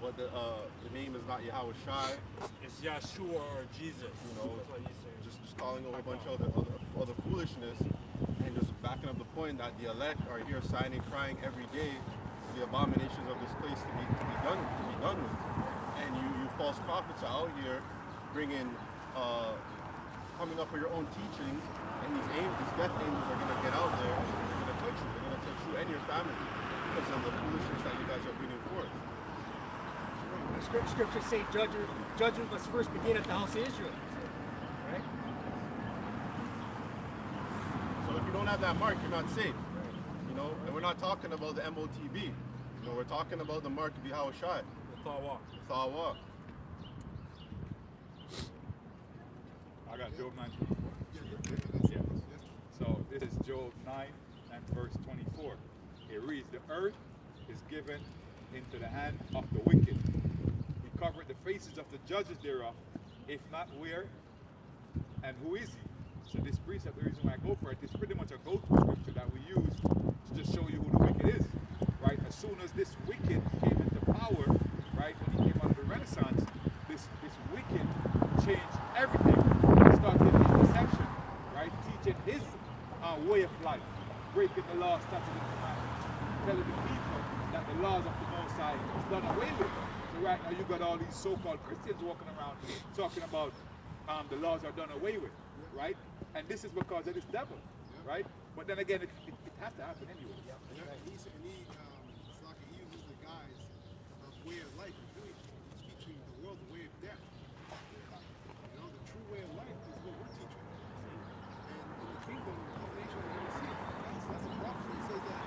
what the name is not Yahweh Shai. It's Yeshua or Jesus. You know, that's what he's saying. Just calling a whole bunch of other foolishness, and just backing up the point that the elect are here signing, crying every day for the abominations of this place to be done with. And you false prophets are out here bringing, coming up with your own teachings, and these death angels are going to get out there and they're going to touch you. They're going to touch you and your family because of the foolishness that you guys are bringing forth. The scriptures say judgment must first begin at the house of Israel. Right? So if you don't have that mark, you're not safe. You know, and we're not talking about the MOTB. You know, we're talking about the mark of Yahweh Shai. The Thawa. The Thawa. I got Job 9:24. Yeah. So this is Job 9 and verse 24. It reads, the earth is given into the hand of the wicked. He covered the faces of the judges thereof, if not where and who is he? So this precept, the reason why I go for it, is pretty much a go-to scripture that we use to just show you who the wicked is. Right? As soon as this wicked came into power, right, when he came out of the Renaissance, this wicked changed everything. He started his deception, right? Teaching his way of life, breaking the law, statutes, and commandments, telling the people that the laws of the Most High is done away with. So right now you got all these so-called Christians walking around talking about the laws are done away with, right? And this is because of this devil, right? But then again, it has to happen anyway. Yeah, he uses the guise of way of life. Really, he's teaching the world the way of death. You know, the true way of life is what we're teaching. And in the kingdom, all nations are going to see it. That's a prophecy. It says that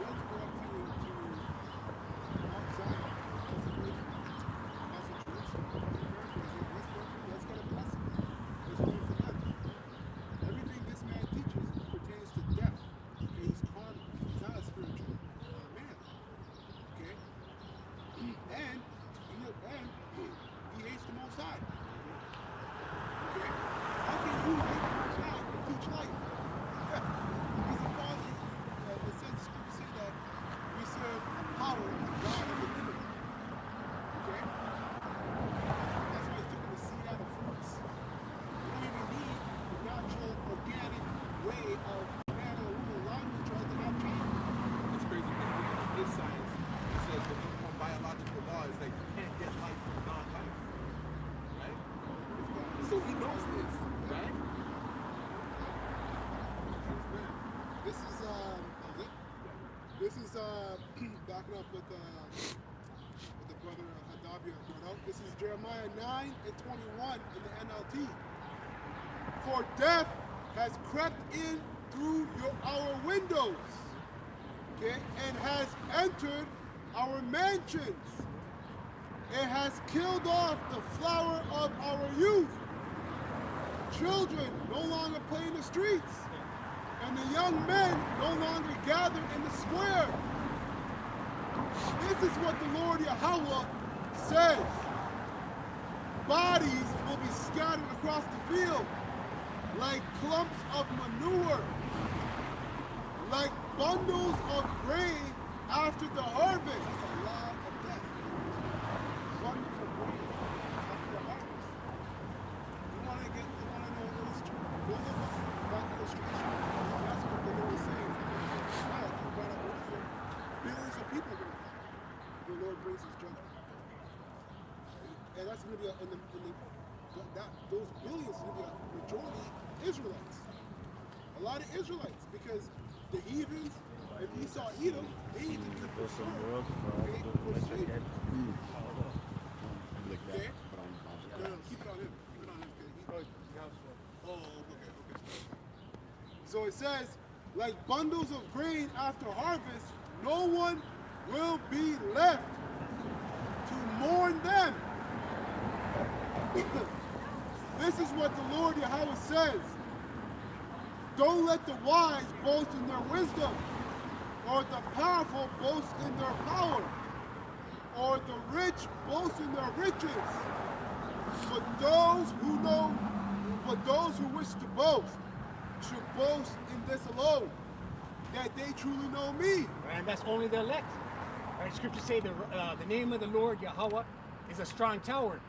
one's going to Mount Zion, consecration, house of Jerusalem. Let's get a blessing. Let's go to them. Everything this man teaches pertains to death. Okay, he's carnal. He's not a spiritual man. Okay? And This is backing up with the brother Hadabia brought up. This is Jeremiah 9:21 in the NLT. For death has crept in through our windows, okay, and has entered our mansions. It has killed off the flower of our youth. Children no longer play in the streets, and the young men no longer gather in the square. This is what the Lord Yahweh says. Bodies will be scattered across the field like clumps of manure, like bundles of grain after the harvest. That's a lot of death. Bundles of grain after the harvest. You want to know that illustration? That's what the Lord is saying. You brought up earlier, billions of people are going to die. The Lord brings his judgment. And that's going to be those billions are going to be a majority Israelites. A lot of Israelites, because the heathens, if Esau Edom, they need to be preserved. Okay? No, keep it on him. Keep it on him. Okay. So it says, like bundles of grain after harvest, no one will be left to mourn them. This is what the Lord Yahweh says. Don't let the wise boast in their wisdom, or the powerful boast in their power, or the rich boast in their riches. But those who wish to boast should boast in this alone, that they truly know me. And that's only the elect. Right? Scriptures say the name of the Lord Yahweh is a strong tower,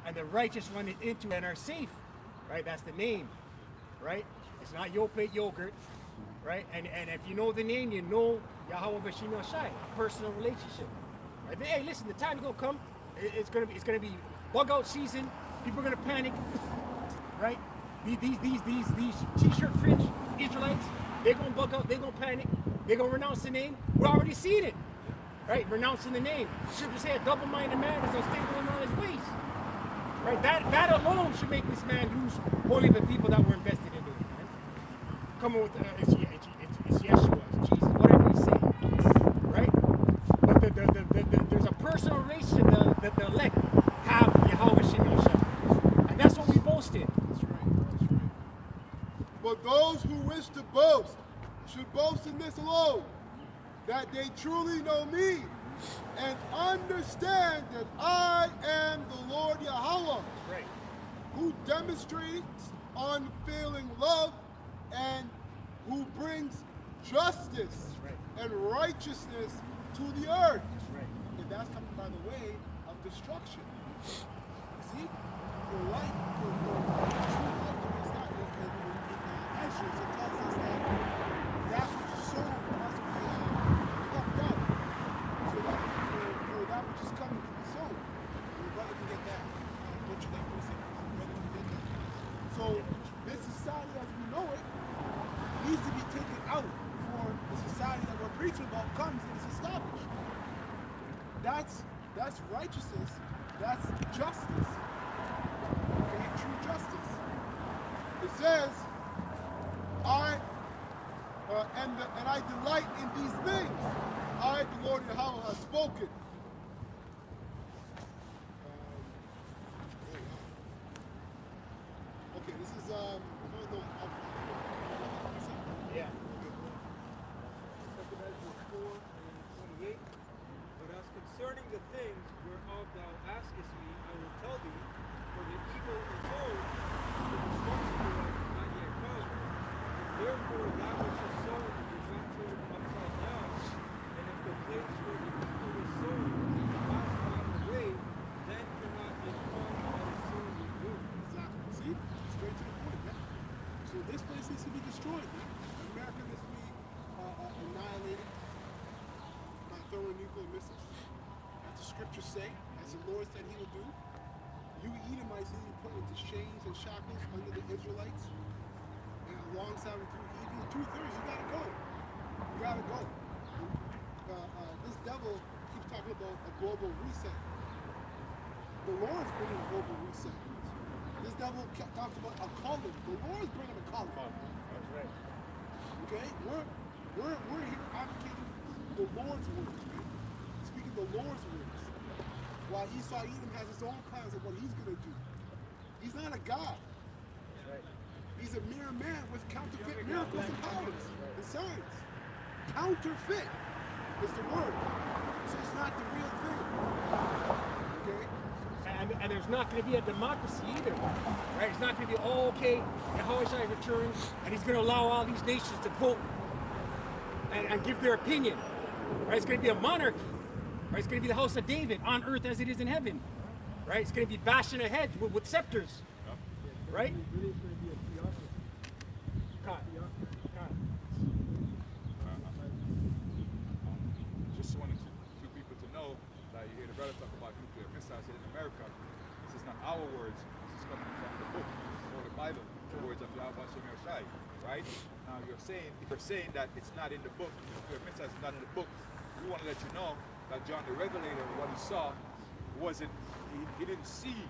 and the righteous run into it and are safe. Right? That's the name. Right? It's not Yoplait yogurt. Right? And if you know the name, you know Yahweh Bashim Shai, a personal relationship. Right? Hey, listen, the time's gonna come. It's gonna be bug out season. People are gonna panic. Right? These t-shirt fringe Israelites, they're gonna bug out, they're gonna panic, they're gonna renounce the name. We're already seeing it. Right? Renouncing the name. Scripture say a double-minded man is unstable in all his ways. Right? That alone should make this man lose holy the people that were invested in him. Right? Come on with it's Yeshua, it's Jesus, whatever you say. Right? But there's a personal relationship that the elect have Yahweh Shem Yahshua. And that's what we boast in. That's right. But those who wish to boast should boast in this alone, that they truly know me and understand that I am the Lord Yahweh, Right. who demonstrates unfailing love and who brings justice and righteousness to the earth. That's right. And that's coming by the way of destruction. See? For life, for true life to be established in Exodus, it tells us that which is sown must be plucked up. So that for that which is coming to be sown. Your brother can get that. Butcher that for a second. Your brother can get that. So this society as we know it needs to be taken out before the society that we're preaching about comes and is established. That's righteousness. That's justice. Okay, true justice. It says, and I delight in these things. I, the Lord Yahweh, have spoken. Okay, this is Yeah. But as concerning the things whereof thou askest me, I will tell thee, for the evil is old, the destruction thereof is not yet come. Therefore that which is sown is not turned upside down, and if the place where the evil is sown is cast not away, then cannot it come that is sown with good. exactly. See? Straight to the point, man. So this place needs to be destroyed, man. America needs to be annihilated by throwing nuclear missiles. As the scriptures say, as the Lord said he would do. You Edomites need to be put into chains and shackles under the Israelites. And alongside with you, even 2/3, you gotta go. You gotta go. devil keeps talking about a global reset. The Lord's bringing a global reset. This devil talks about a calling. The Lord's bringing a calling. That's right. Okay? We're here advocating the Lord's words, right? Speaking the Lord's words. While Esau Edom has his own plans of what he's going to do. He's not a God. He's a mere man with counterfeit miracles and powers and signs. Counterfeit is the word. So it's not the real thing. Okay? And there's not going to be a democracy either, right? It's not going to be, oh, okay, Yahushua returns, and he's going to allow all these nations to vote and give their opinion, right? It's going to be a monarchy, right? It's going to be the house of David on earth as it is in heaven, right? It's going to be bashing ahead with scepters, right? Just wanted two people to know that you hear the brother talk about nuclear missiles in America. This is not our words. This is coming from the book or the Bible, the words of Yahweh Shem Shai, right? Now if you're saying that it's not in the book, nuclear missiles is not in the book, we want to let you know that John the Revelator, what he saw wasn't, he didn't see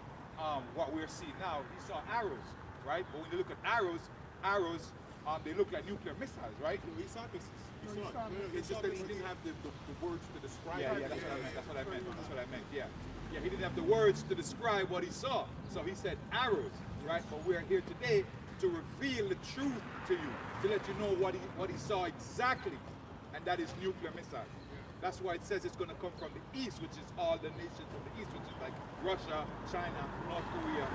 what we're seeing now. He saw arrows, right? But when you look at arrows, they look like nuclear missiles, right? No, he saw missiles. He saw it. It's just that he didn't have the words to describe it. Yeah, that's what I meant. Yeah, he didn't have the words to describe what he saw. So he said arrows, right? But we're here today to reveal the truth to you, to let you know what he saw exactly, and that is nuclear missiles. That's why it says it's going to come from the east, which is all the nations of the east, which is like Russia, China, North Korea,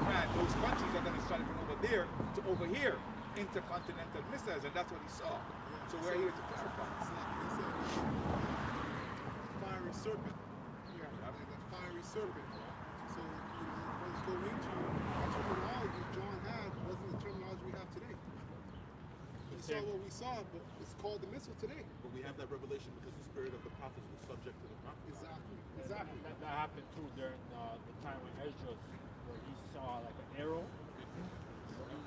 Iran. Those countries are going to start from over there to over here, intercontinental missiles, and that's what he saw. So we're here to clarify. He said, fiery serpent. Yeah. The fiery serpent. So, let's go into our terminology John had wasn't the terminology we have today. We saw what we saw, but it's called the missile today. But we have that revelation because the spirit of the prophets was subject to the prophets. Exactly. That happened too during the time when Ezra, where he saw like an arrow.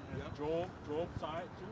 And Job saw it too.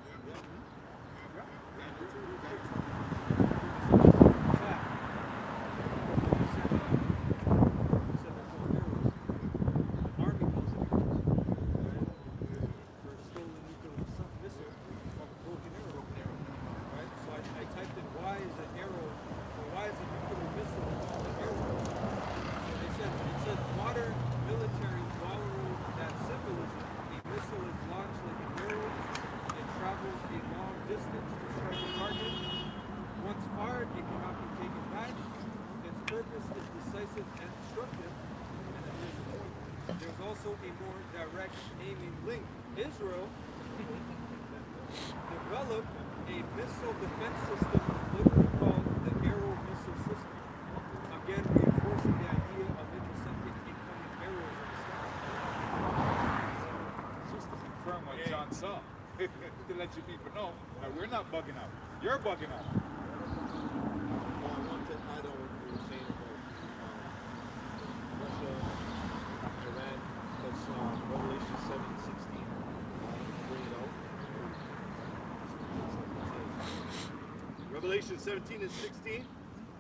There's also a more direct aiming link. Israel developed a missile defense system literally called the Arrow Missile System. Again, reinforcing the idea of intercepting incoming arrows in the sky. Just to confirm what John saw, to let you people know that we're not bugging out. You're bugging out. Well, I want to add on what you were saying about Russia, Iran, because Revelation 7:16, bring it out. Revelation 17 and 16,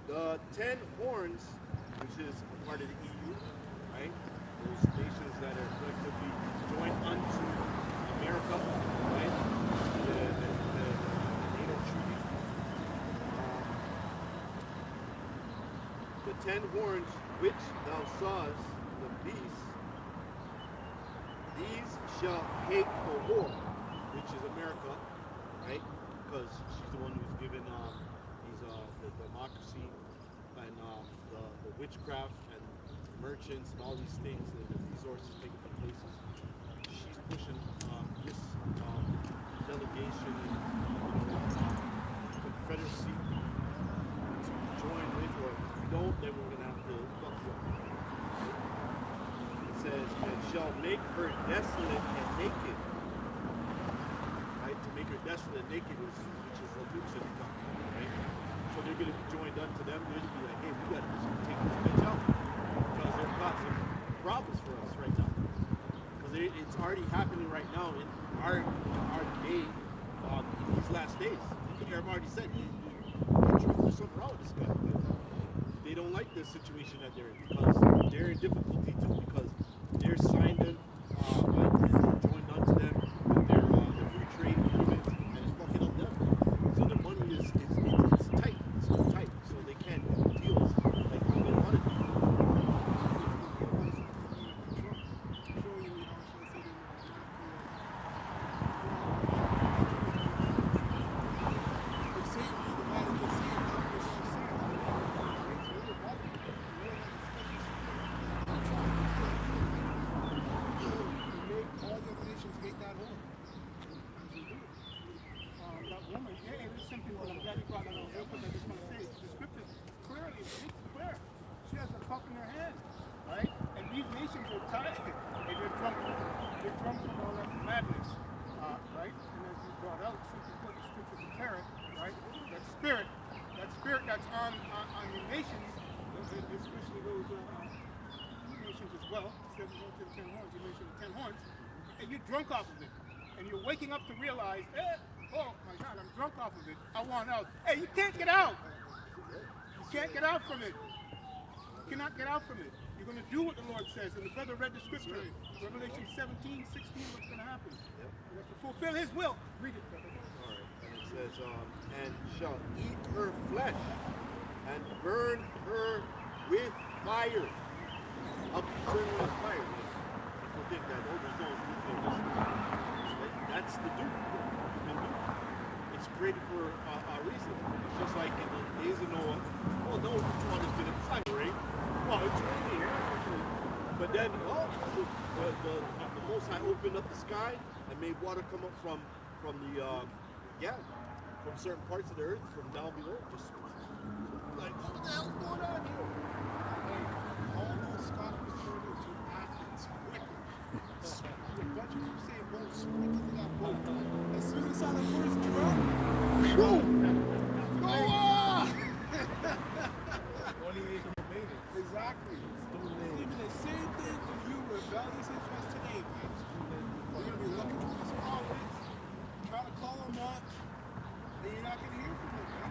the 10 horns, which is a part of the EU, right? Those nations that are collectively joined unto America, right? The NATO treaty. The 10 horns which thou sawest, the beast, these shall hate the whore, which is America, right? Because she's the one who's given the democracy and the witchcraft and merchants and all these things, and the resources taken from places. She's pushing this delegation and confederacy to join with, or if we don't, then we're going to have to fuck you up. It says, and shall make her desolate and naked. Right? To make her desolate and naked, which is what we should be talking about, right? So they're going to be joined unto them. They're going to be like, hey, we got to just take this bitch out. Because they're causing problems for us right now. Because it's already happening right now in our day, in these last days. Everybody already said, there's something wrong with this guy. the situation that they're in because they're in difficulty too because they're signed in and joined onto them with their free trade agreement and it's fucking up them. So their money is tight. It's too tight. So they can't do deals like how they want to do. That spirit that's on your nations, especially those nations as well. Instead of going to the 10 horns, you mentioned the 10 horns, and you're drunk off of it, and you're waking up to realize, oh my God, I'm drunk off of it. I want out. Hey, you can't get out. You can't get out from it. You cannot get out from it. You're going to do what the Lord says. And the brother read the scripture, Revelation 17, 16, what's going to happen? You have to fulfill his will. Read it, brother. All right. And it says, and shall eat her flesh and burn her with fire. Up burn her with fire. People think that, oh, there's no that's the dude. It's created for a reason. It's just like in the days of Noah. Well, no one is going to time, right? Well, it's right here. But then, the Most High opened up the sky and made water come up from certain parts of the earth, from down below. Just like, what the hell's going on here? All those scoffers turned into athletes quickly. A bunch of you say boat sprinted to that boat. As soon as I saw the first drum, boom! Noah! Exactly. It's even the same thing for you rebellious Israelites today, man. You're going to be looking for these prophets, trying to call them up, and you're not going to hear from them, man.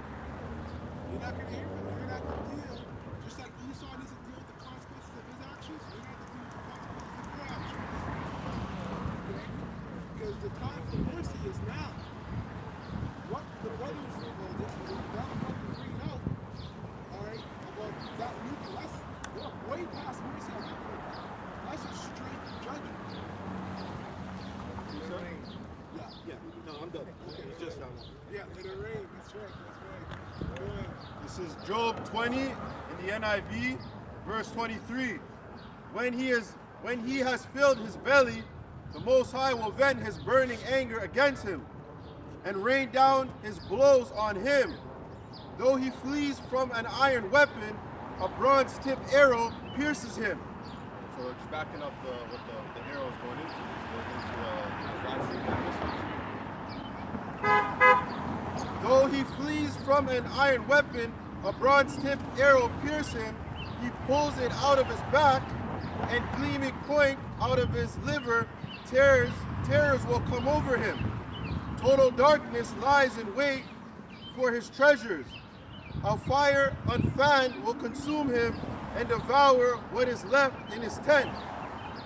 You're not going to hear from them. You're not going to deal. Just like Esau needs to deal with the consequences of his actions, you're going to have to deal with the consequences of your actions. Okay? Because the time for mercy is now. What the brothers, the brother bring out, all right, about that new blessing, we're way past mercy on that point. That's a straight judgment. Yeah. No, I'm done. Okay. It's just down. Yeah, let it rain. That's right. Go ahead. This is Job 20 in the NIV, verse 23. When he has filled his belly, the Most High will vent his burning anger against him and rain down his blows on him. Though he flees from an iron weapon, a bronze-tipped arrow pierces him. So it's backing up what the arrow is going into. It's going into Though he flees from an iron weapon, a bronze-tipped arrow pierces him. He pulls it out of his back, and gleaming point out of his liver. Terrors will come over him. Total darkness lies in wait for his treasures. A fire unfanned will consume him and devour what is left in his tent.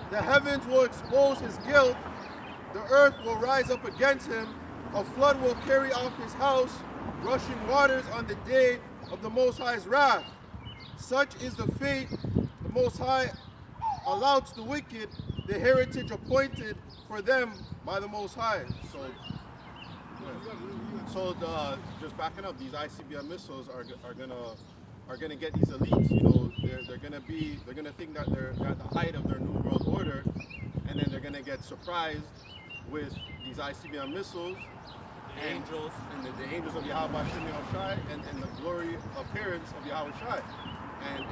The heavens will expose his guilt. The earth will rise up against him. A flood will carry off his house, rushing waters on the day of the Most High's wrath. Such is the fate the Most High allows the wicked, the heritage appointed for them by the Most High. So just backing up, these ICBM missiles are gonna get these elites. You know, they're gonna think that they're at the height of their new world order, and then they're gonna get surprised with these ICBM missiles, the angels of Yahweh Shai, and the glory appearance of Yahweh Shai. And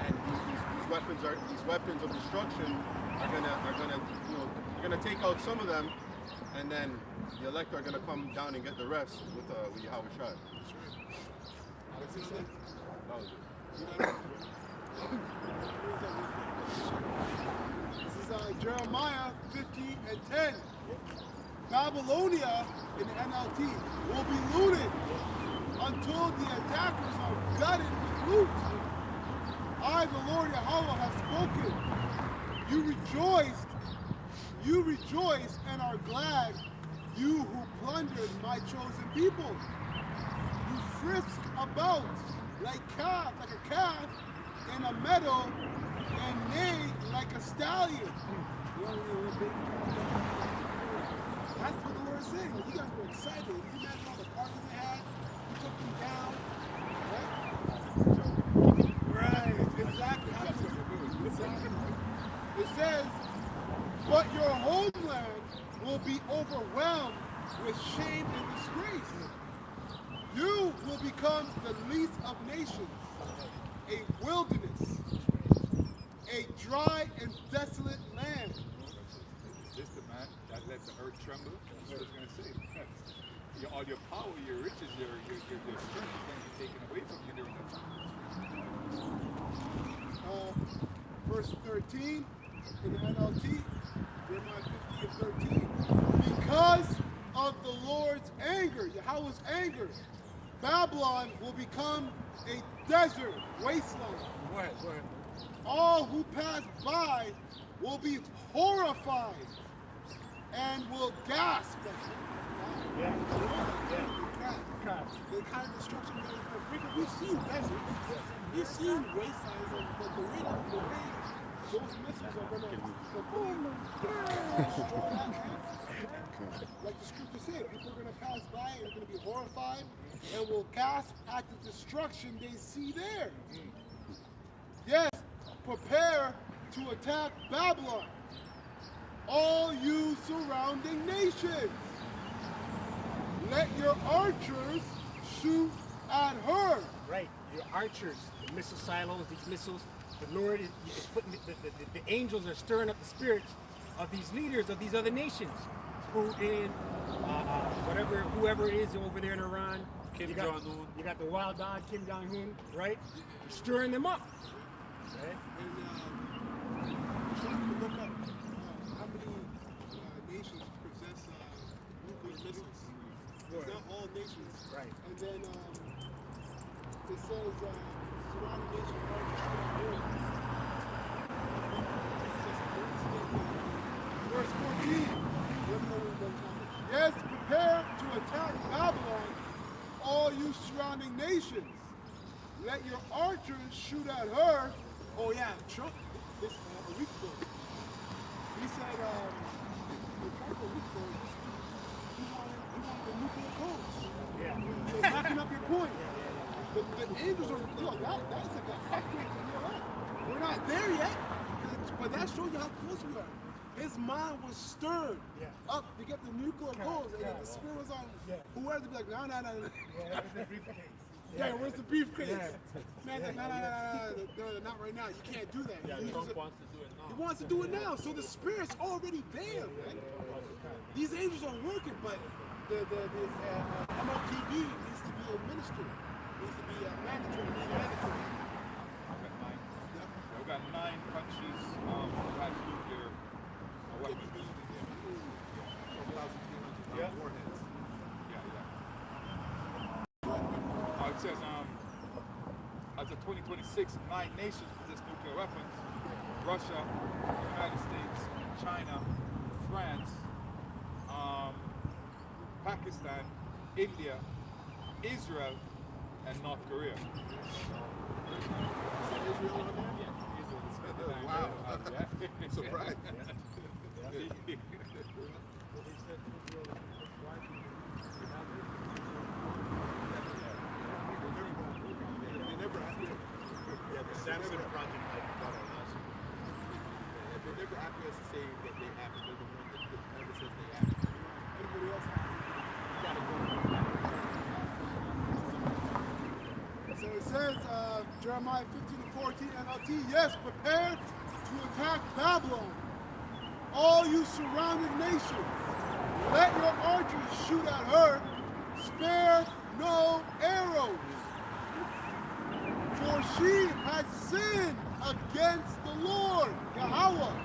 these weapons of destruction are gonna take out some of them, and then the elect are gonna come down and get the rest with Yahweh Shai. That was it. This is Jeremiah 50:10. Babylonia in the NLT will be looted until the attackers are gutted with loot. I I, the Lord Yahweh, have spoken. You rejoice and are glad, you who plundered my chosen people. You frisk about like a calf in a meadow, and neigh like a stallion. That's what the Lord is saying. You guys were excited. You imagine all the parties they had. You took them down. Right? Right. Exactly. Exactly. It says, but your homeland will be overwhelmed with shame and disgrace. You will become the least of nations, a wilderness, a dry and desolate land. It's the man that let the earth tremble. That's what it's going to say. All your power, your riches, your strength is going to be taken away from you during that time. Verse 13 in the NLT, Jeremiah 50 and 13. Because of the Lord's anger, Yahweh's anger, Babylon will become a desert wasteland. All who pass by will be horrified and will gasp. The kind of destruction we've seen deserts, we've seen wastelands, but the way those missiles are going to destroy that land, like the scripture said, people are going to pass by and they're going to be horrified and will gasp at the destruction they see there. Yes, prepare to attack Babylon, all you surrounding nations. Let your archers shoot at her. Right, your archers, the missile silos, these missiles, the Lord is putting, the angels are stirring up the spirits of these leaders of these other nations. Putin, whoever it is over there in Iran. Kim Jong-un. You got the wild dog, Kim Jong-un, right? You're stirring them up. Right? And look up how many nations possess nuclear missiles. It's not all nations. Right. And then it says surrounding nations are destroyed. Verse 14. Yes, prepare to attack Babylon, all you surrounding nations. Let your archers shoot at her. Oh yeah, Trump, this a week ago, he said, a week ago, he wanted the nuclear codes. Yeah. So backing up your point. The angels are, that's like a upgrade from your life. We're not there yet, but that shows you how close we are. His mind was stirred up to get the nuclear codes, and then the spirit was on whoever to be like, no. Yeah, where's the briefcase? Man, no, not right now. You can't do that. Trump wants to do it now. He wants to do it now. So the spirit's already there, man. These angels are working, but this MLTB needs to be administered. Needs to be mandatory. We've got 9 countries that have nuclear weapons. Warheads. It says, as of 2026, 9 nations possess nuclear weapons: Russia, United States, China, France, Pakistan, India, Israel, and North Korea. Wow. Surprise. Samson project like got on us. They never asked us to say that they have it. They're the one that never says they have it. Everybody else has it. You gotta go. So it says, Jeremiah 15:14 NLT, yes, prepare to attack Babylon, all you surrounding nations. Let your archers shoot at her, spare no arrows. For she has sinned against the Lord, Yahweh.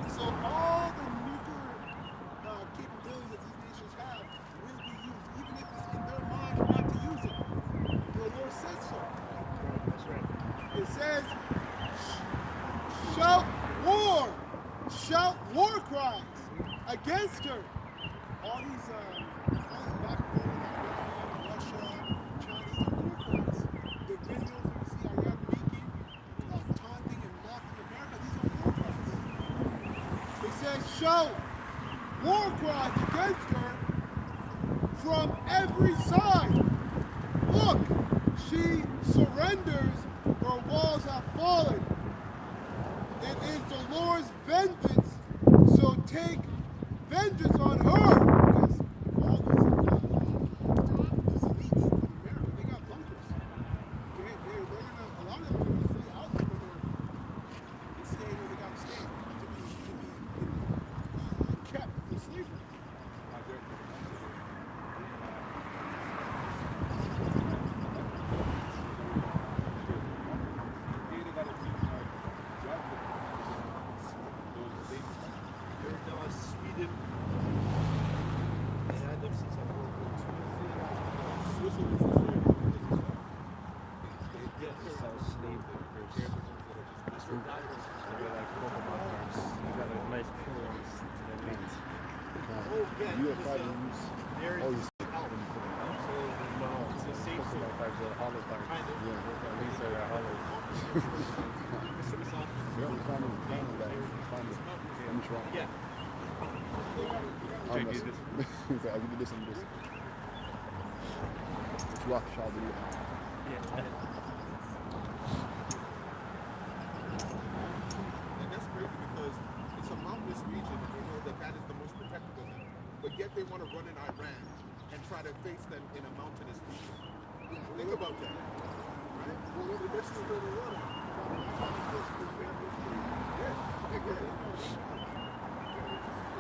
So all the nuclear capabilities that these nations have will be used, even if it's in their mind not to use it. The Lord says so. against her. All these back and forth in Iran, Russia, China, these are war crimes. The videos where you see Iran making, taunting and mocking America, these are war crimes. It says, show war cries against her from every side. Look, she surrenders, her walls have fallen. It is the Lord's vengeance, so take vengeance on her. Because all these elites in America, they got bunkers. Okay? They're gonna, a lot of them are going to flee out from America. They stay where they got to stay to be kept for slavery. Sweden. They had them since like World War II. Yes, sell slave workers. That's where that was. They're like Pokemon cards. You got a nice pull on to their mates. Oh, yeah. You have five use. There Oh, is you out. So, no, it's the same sort Pokemon cards are hollow cards. kind of. Yeah. These are hollow. Yeah, we found it. We found it. Let me try. Yeah. I'll give you this and this. It's rock, shall we? And that's crazy because it's a mountainous region and we know that that is the most protected of them. But yet they want to run in Iran and try to face them in a mountainous region. Think about that. Right? Well, this is where they run.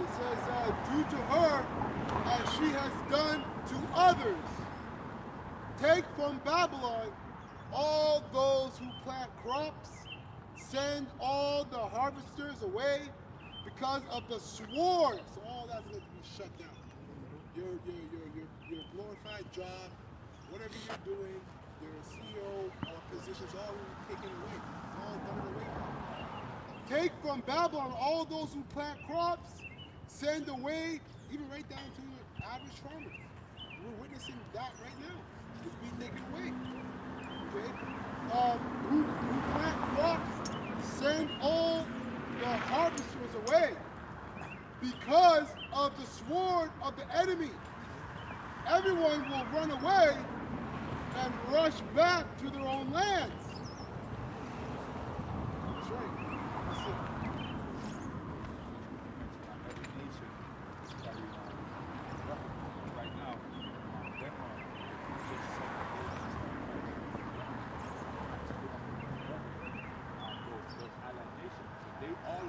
It says, do to her as she has done to others. Take from Babylon all those who plant crops. Send all the harvesters away because of the sword. So all that's going to be shut down. Your glorified job, whatever you're doing, your CEO positions, all taken away. It's all done away. Take from Babylon all those who plant crops. Send away, even right down to the average farmer. We're witnessing that right now. It's being taken away. Okay? Who plant crops, send all the harvesters away because of the sword of the enemy. Everyone will run away and rush back to their own lands. That's right. That's it. Right now, Denmark just those island nations, they all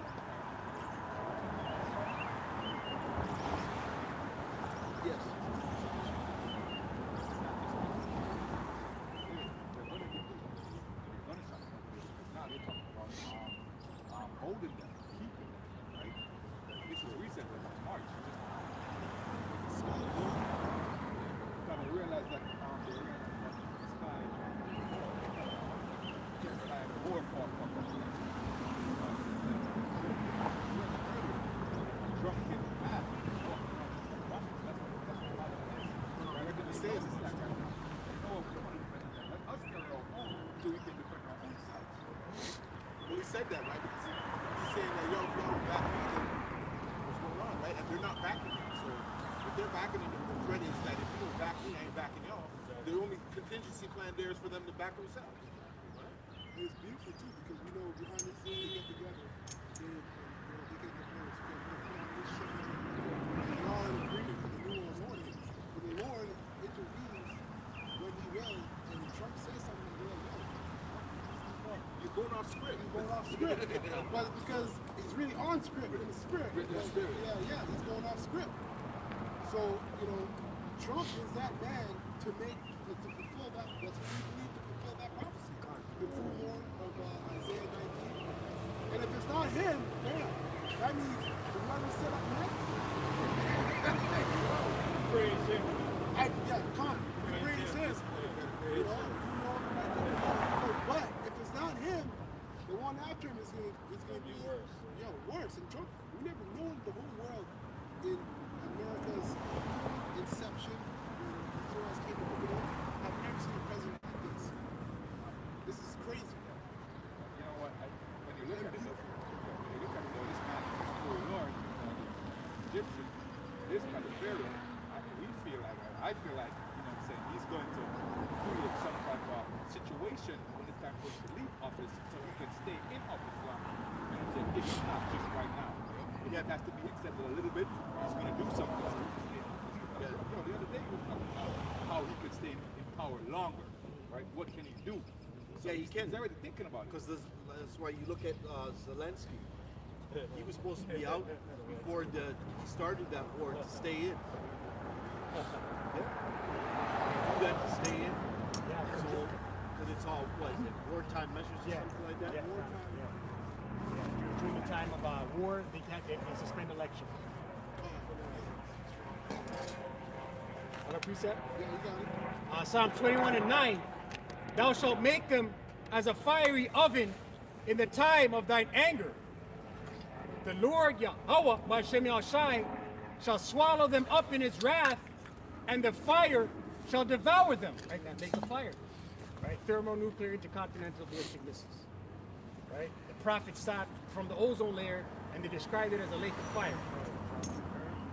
Yes. holding them, keeping them, right? This is recently, like March. Kind of realize that the sky war for drunken mad. I reckon the same. Let us carry our own so we can defend our own sides. Well, he said that, right? Because he's saying that, yo, if y'all don't back me, then what's going on, right? And they're not backing him. So if they're backing him, the threat is that if you don't back me, I ain't backing y'all. The only contingency plan there is for them to back themselves. It's beautiful too because we know behind the scenes they get together, they get the players together, put on this show, they're all in agreement for the New World Order. But the Lord intervenes when He will, and Trump says something, and they're like, no, You're going off script. he's going off script. But because it's really on script in the spirit. Yeah, he's going off script. So, Trump is that man to fulfill that, that's what we need to fulfill that prophecy. The forerunner of Isaiah 19. And if it's not him, damn, that means the one who set up next. Praise him. Praise him. But if it's not him, the one after him is going to be worse. And Trump, we never known the whole world in evaluation when it's time for him to leave office so he can stay in office longer. And he said, if it's not just right now, if it has to be extended a little bit, he's going to do something. So he can stay in office. The other day he was talking about how he could stay in power longer, right? What can he do? So Yeah, he can. He's already thinking about it. Because that's why you look at Zelensky. He was supposed to be out before he started that war to stay in. Yeah. Do that to stay in. Yeah, because it's all, what is it, wartime measures or something like that? Yeah. During the time of war, they suspend election. On a precept? Yeah, you got it. Psalm 21:9. Thou shalt make them as a fiery oven in the time of thine anger. The Lord Yahweh, B'Shem Yahshai, shall swallow them up in his wrath, and the fire shall devour them. Right, that makes a fire. Right, thermonuclear intercontinental ballistic missiles. Right, the prophets start from the ozone layer, and they describe it as a lake of fire.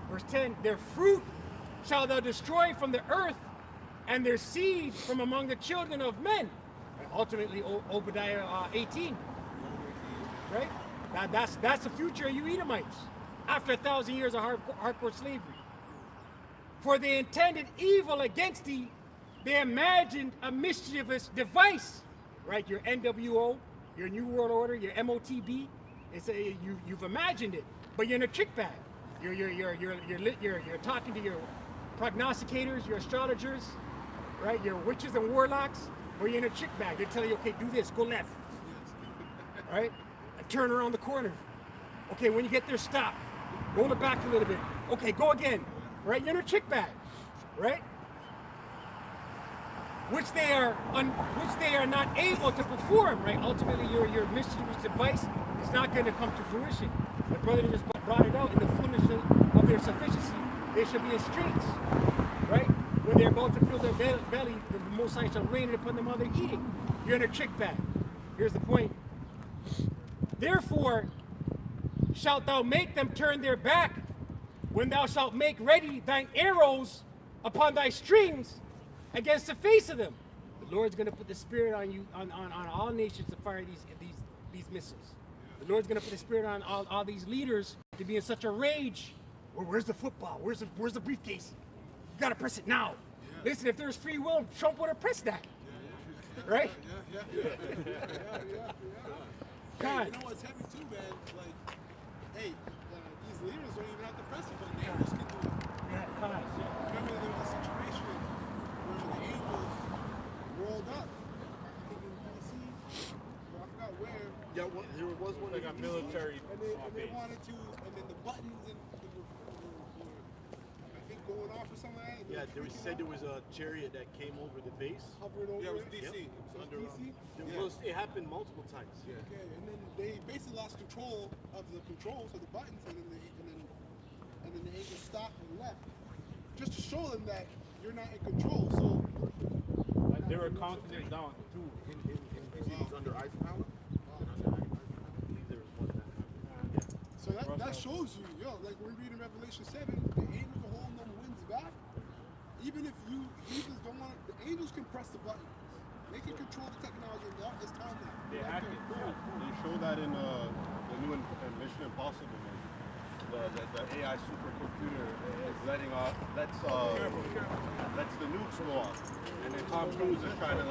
Verse 10: their fruit shall thou destroy from the earth, and their seed from among the children of men. And ultimately, Obadiah 18. Right? Now that's the future of you Edomites after 1,000 years of hardcore slavery. For they intended evil against thee, they imagined a mischievous device. Right? Your NWO, your New World Order, your MOTB. You've imagined it, but you're in a trick bag. You're talking to your prognosticators, your astrologers, right? Your witches and warlocks, or you're in a trick bag. They tell you, okay, do this, go left, right? And turn around the corner. Okay, when you get there, stop. Roll it back a little bit. Okay, go again, right? You're in a trick bag, right? Which they are not able to perform, right? Ultimately, your mischievous device is not going to come to fruition. The brother just brought it out in the fullness of their sufficiency. They shall be in streets, right? When they're about to fill their belly, the Most High shall rain it upon them while they're eating. You're in a trick bag. Here's the point. Therefore, shalt thou make them turn their back when thou shalt make ready thine arrows upon thy strings against the face of them. The Lord's going to put the spirit on you, on all nations to fire these missiles. The Lord's going to put the spirit on all these leaders to be in such a rage. Well, where's the football? Where's the briefcase? You got to press it now. Yeah. Listen, if there's free will, Trump would have pressed that. Right? Yeah. God. Hey, you know what's heavy too, man? Like, hey, these leaders don't even have to press it, but the angels can do it. Yeah, God. Remember there was a situation where the angels rolled up. I think in D.C. I forgot where. Yeah, there was one like a military and they wanted to, and then the buttons and were I think going off or something like that. Yeah, they said there was a chariot that came over the base. Hovered over Yeah, it was it. DC. So it's Under, DC? It happened multiple times. Yeah. Okay, and then they basically lost control of the controls of the buttons, and then the agent stopped and left, just to show them that you're not in control. So They were counting it down too. In DC, it was under Eisenhower. So that shows you, like we read in Revelation 7, the angels are holding them winds back. Even if you Jesus don't want, the angels can press the button. They can control the technology. It's time now. They hacked it. They show that in the new Mission Impossible movie. The AI supercomputer is letting off, lets the nukes go off, and then Tom Cruise is trying to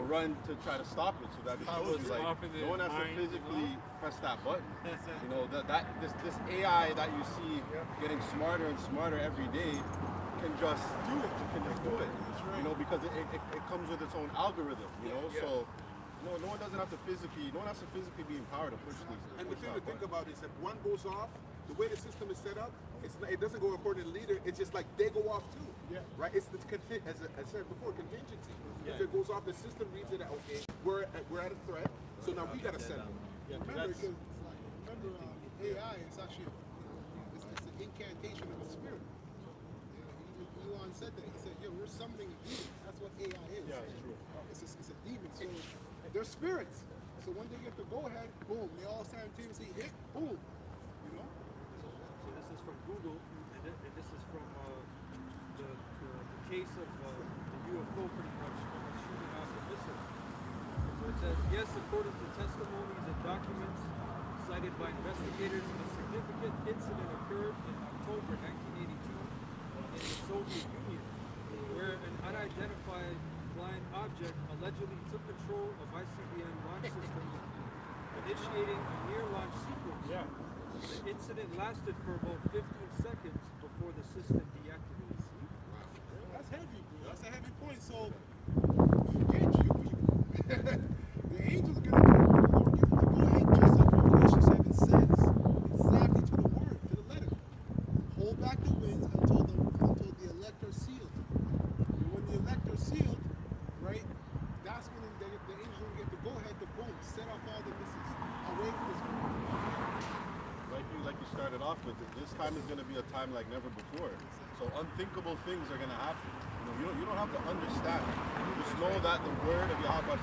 run to try to stop it. So that shows you no one has to physically press that button. This AI that you see getting smarter and smarter every day can just do it. Because it comes with its own algorithm. So. No one doesn't have to physically. No one has to physically be empowered to push these. And the thing to think about is if one goes off, the way the system is set up, it doesn't go according to the leader. It's just like they go off too. Yeah. Right. It's as I said before, contingency. Yeah. If it goes off, the system reads it. Okay, we're at a threat, so now we got to send them. Yeah, Remember, AI is actually it's an incantation of a spirit. Elon said that. He said, we're summoning a demon. That's what AI is. Yeah, it's true. It's a demon. So they're spirits. So when they get the go-ahead, boom, they all simultaneously hit, boom. So this is from Google, and this is from the case of the UFO pretty much shooting off the missile. Yes, according to testimonies and documents cited by investigators, a significant incident occurred in October 1982 in the Soviet Union, where an unidentified flying object allegedly took control of ICBM launch systems, initiating a near launch sequence. Yeah. The incident lasted for about 15 seconds before the system deactivated. That's heavy, bro. That's a heavy point. So, forget you people. The angels are going to go ahead just like Revelation 7 says. Exactly to the word, to the letter. Hold back the winds until the elect are sealed. And when the elect are sealed, right, that's when the angels will get to go ahead to boom, set off all the missiles away from this world. Like you started off with, this time is going to be a time like never before. So unthinkable things are going to happen. You don't have to understand. Just know that the word of Yahweh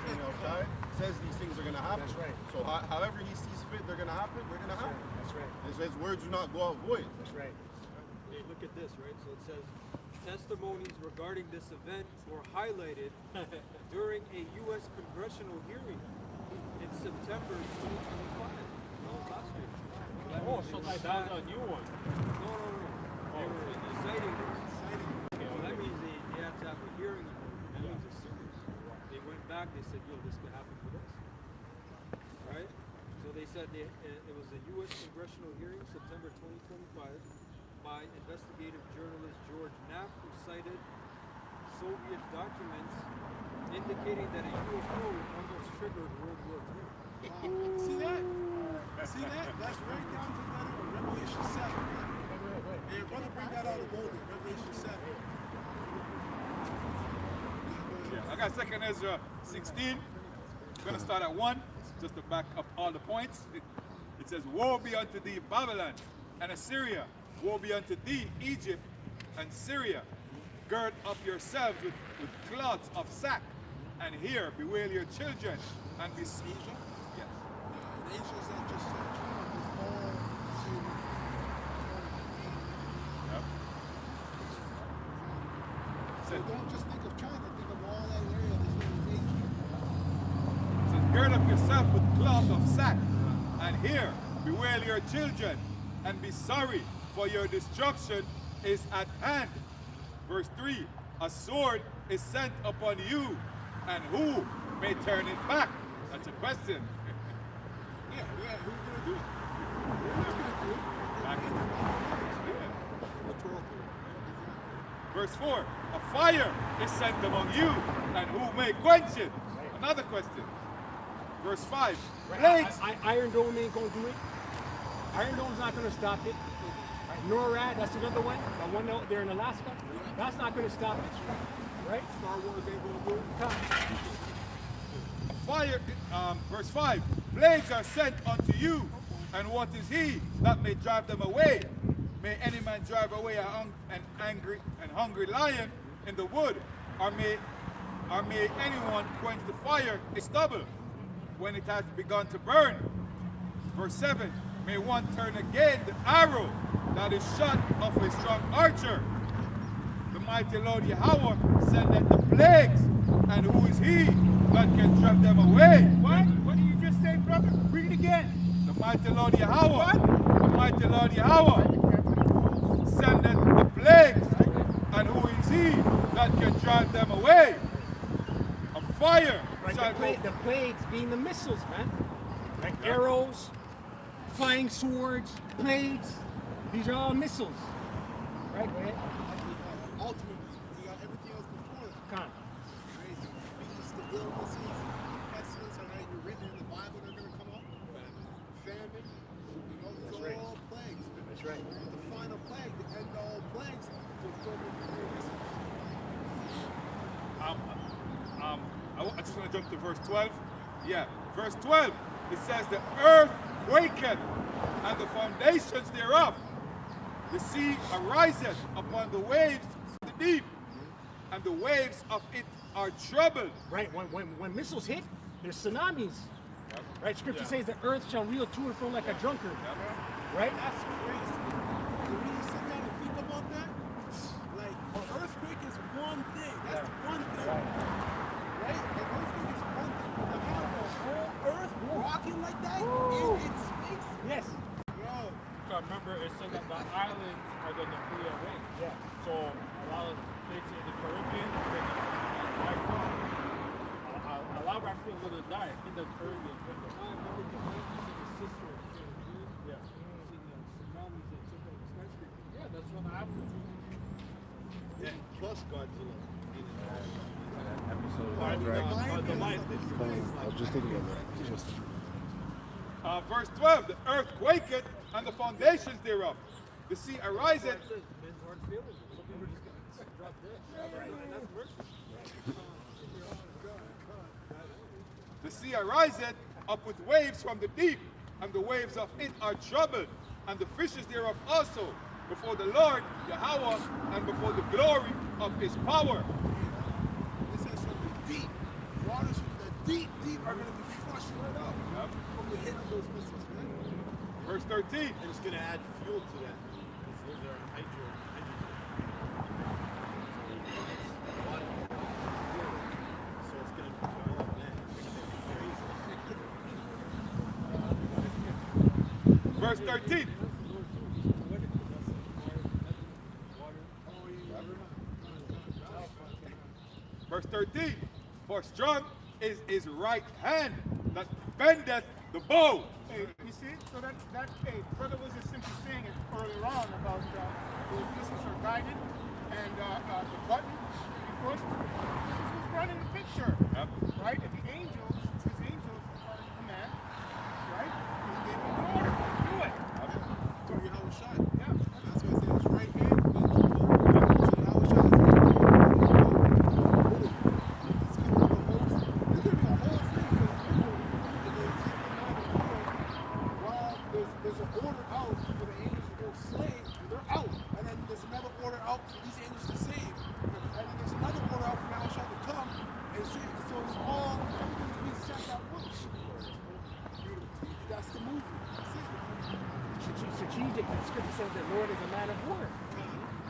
says these things are going to happen. That's right. So however he sees fit, they're going to happen. They're going to happen. That's right. His words do not go out void. That's right. Hey, look at this, right? So it says, testimonies regarding this event were highlighted during a U.S. congressional hearing in September 2025. That was last year. Oh, so like that was a new one. No. They were citing this. So that means they had to have a hearing on it. That means it's serious. They went back, they said, yo, this could happen with us. Right? So they said it was a U.S. congressional hearing, September 2025, by investigative journalist George Knapp, who cited Soviet documents indicating that a UFO almost triggered World War III. See that? See that? That's right down to the letter of Revelation 7. Hey, brother, bring that out of bolded. Revelation 7. Yeah, I got 2nd Ezra 16. I'm going to start at 1, just to back up all the points. It says, woe be unto thee, Babylon, and Assyria. Woe be unto thee, Egypt and Syria. Gird up yourselves with cloths of sack, and here bewail your children, and be Asia? Yes. The Asians that just said China was all Yep. So don't just think of China, think of all that area that's in Asia. It says, gird up yourself with cloth of sack, and here bewail your children, and be sorry, for your destruction is at hand. Verse 3, a sword is sent upon you, and who may turn it back? That's a question. Yeah, who's going to do it? We're not going to do it. Verse 4, a fire is sent among you, and who may quench it? Another question. Verse 5, plagues. Iron Dome ain't going to do it. Iron Dome's not going to stop it. NORAD, that's another one. The one out there in Alaska. That's not going to stop it. Right? Star Wars ain't going to do it. Fire, verse 5, plagues are sent unto you, and what is he that may drive them away? May any man drive away an angry and hungry lion in the wood, or may anyone quench the fire in stubble when it has begun to burn? Verse 7, may one turn again the arrow that is shot of a strong archer. The mighty Lord Yahweh sendeth the plagues, and who is he that can drive them away? What? What did you just say, brother? Read it again. The mighty Lord Yahweh. The mighty Lord Yahweh sendeth the plagues, and who is he that can drive them away? A fire shall go. The plagues being the missiles, man. Like arrows, flying swords, plagues. These are all missiles. Right, go ahead. Ultimately, you got everything else before it. Come on. Right? The beasts, the illnesses, pestilence, all right, you're written in the Bible, they're going to come up. Famine. You know, these are all plagues. That's right. But the final plague, the end of all plagues, fulfillment of the missiles. I just want to jump to verse 12. Yeah, verse 12. It says, the earth quaketh, and the foundations thereof. The sea ariseth upon the waves of the deep, and the waves of it are troubled. Right, when missiles hit, there's tsunamis. Right, Scripture says the earth shall reel to and fro like a drunkard. Right? That's crazy. When you sit down and think about that, like, an earthquake is one thing. That's one thing. Right? An earthquake is one thing. To have a whole remember it said that the islands are going to flee away. Yeah. So a lot of places in the Caribbean are going to be wiped out. A lot of our people are going to die in the Caribbean. I remember the sister of Cancun. Yeah. See the tsunamis that took out the skyscraper. Yeah, that's going to happen. Yeah, plus Godzilla. I was just thinking of that. Verse 12, the earth quaketh and the foundations thereof. The sea ariseth. It says men's hard feelings. Some people are just going to drop dead. And that's mercy. The sea ariseth up with waves from the deep, and the waves of it are troubled, and the fishes thereof also, before the Lord Yahweh, and before the glory of his power. It says from the deep, waters from the deep are going to be flushed right out from the hit of those missiles, man. Verse 13. And it's going to add fuel to that. Because those are hydrogen. So it's going to be Verse 13. Verse 13. For strong is his right hand that bendeth the bow. Hey, you see? So that hey, brother was just simply saying it earlier on about those missiles are guided and the button you push. This is what's running the picture, Yep. right? And the angels, his angels are in command, right? He gave him the order. Do it. So Yahweh shot. Yeah. That's why it says his right hand. So Yahweh shot his right hand. It's going to be a whole thing. There's an order out for the angels to go slay, they're out. And then there's another order out for these angels to save. And then there's another order out for Yahweh to come and save. So it's all, everything's being set at once. That's the movie. That's it. Strategic. The scripture says that Lord is a man of war.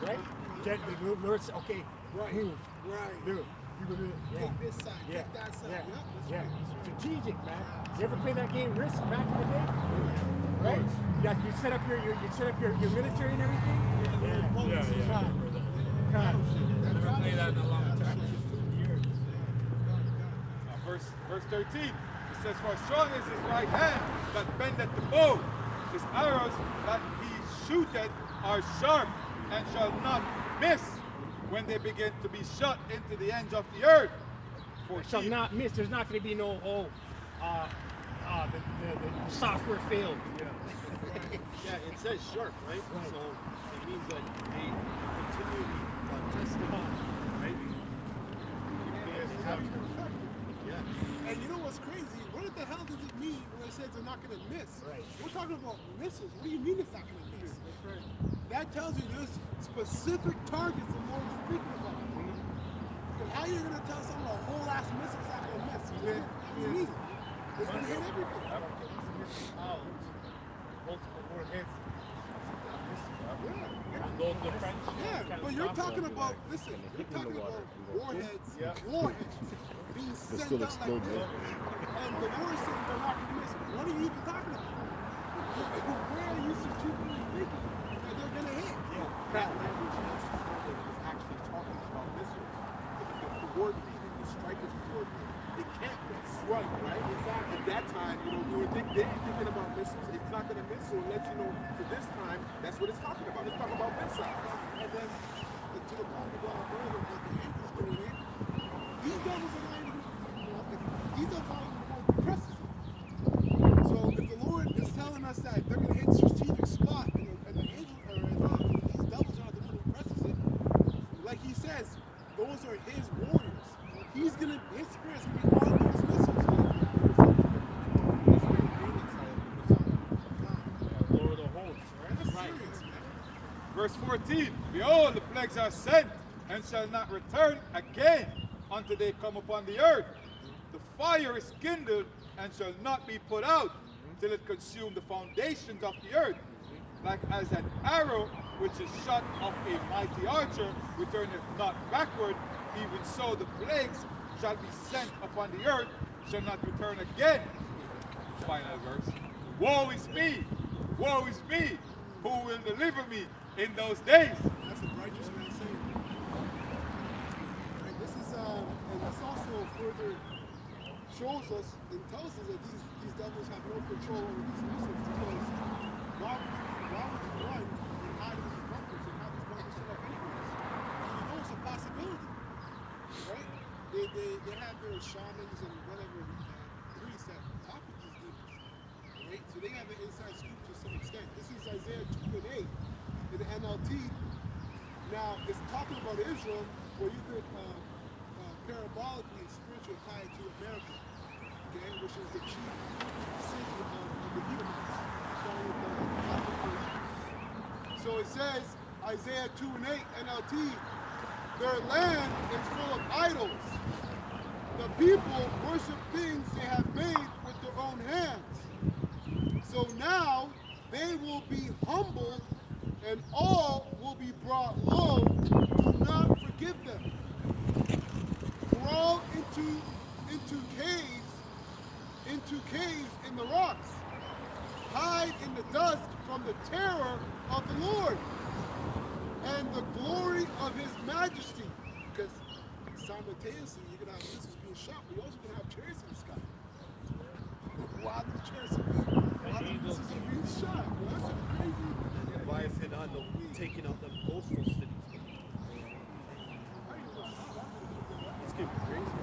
Right? The Lord says, okay, Right. move. Right. Do it. You can do it. Yeah. Take this side, Yeah. take that side. Yeah. Yep, that's Yeah. right. Strategic, man. You ever play that game Risk back in the day? Right? You set up your military and everything? Yeah. Never played that in a long time. Verse 13. It says, for strong is his right hand that bendeth the bow. His arrows that he shooteth are sharp and shall not miss when they begin to be shot into the ends of the earth. Shall not miss. There's not going to be no, the software failed. Yeah, it says sharp, right? So it means that they continually test it out, right? And you know what's crazy? What the hell does it mean when it says they're not going to miss? Right. We're talking about misses. What do you mean it's not going to miss? That tells you there's specific targets the Lord is speaking about. And how you going to tell someone a whole ass missile is not going to miss? What do you mean? It's going to hit everything. Multiple more hits. Those defense Yeah, but you're talking about, listen, you're talking about warheads being sent still out like explode, this. And the Lord is saying they're not going to miss. What are you even talking about? Where are you strategically thinking that they're going to hit? That language is actually talking about missiles. The coordinated, the strikers coordinated. They can't miss. Right, exactly. At that time, they ain't thinking about missiles. It's not going to miss, so it lets you know for this time, that's what it's talking about. It's talking about missiles. And then to the point of our brother, what the angels doing it, these devils are not even, these are not even going to press us. So if the Lord is telling us that they're going to hit strategic spot and the angels these devils are not the one who presses it, like he says, those are his warriors. His spirit's going to be on those missiles. Lord of hosts, right? That's serious, man. Verse 14. Behold, the plagues are sent and shall not return again until they come upon the earth. The fire is kindled and shall not be put out till it consume the foundations of the earth. Like as an arrow which is shot of a mighty archer returneth not backward, even so the plagues shall be sent upon the earth, shall not return again. Final verse. Woe is me, who will deliver me in those days. That's a righteous man saying. Right? This is, and this also further shows us and tells us that these devils have no control over these Muslims, because why would you run and hide in these bunkers and have these bunkers set up anyways? You know it's a possibility, right? They have their shamans and whatever priests that talk with these demons, right? So they have an inside scoop to some extent. This is Isaiah 2:8 in the NLT. Now it's talking about Israel, where you could parabolically and spiritually tie it to America, okay, which is the chief city of the Edomites. So it says, Isaiah 2:8 NLT, their land is full of idols. The people worship things they have made with their own hands. So now they will be humbled and all will be brought low. Do not forgive them. Crawl into caves in the rocks. Hide in the dust from the terror of the Lord and the glory of his majesty. Because simultaneously you're going to have missiles being shot, but you're also going to have chariots in the sky. While the chariots are being shot. Well, that's crazy. Leviathan on the taking out the coastal cities. It's getting crazy.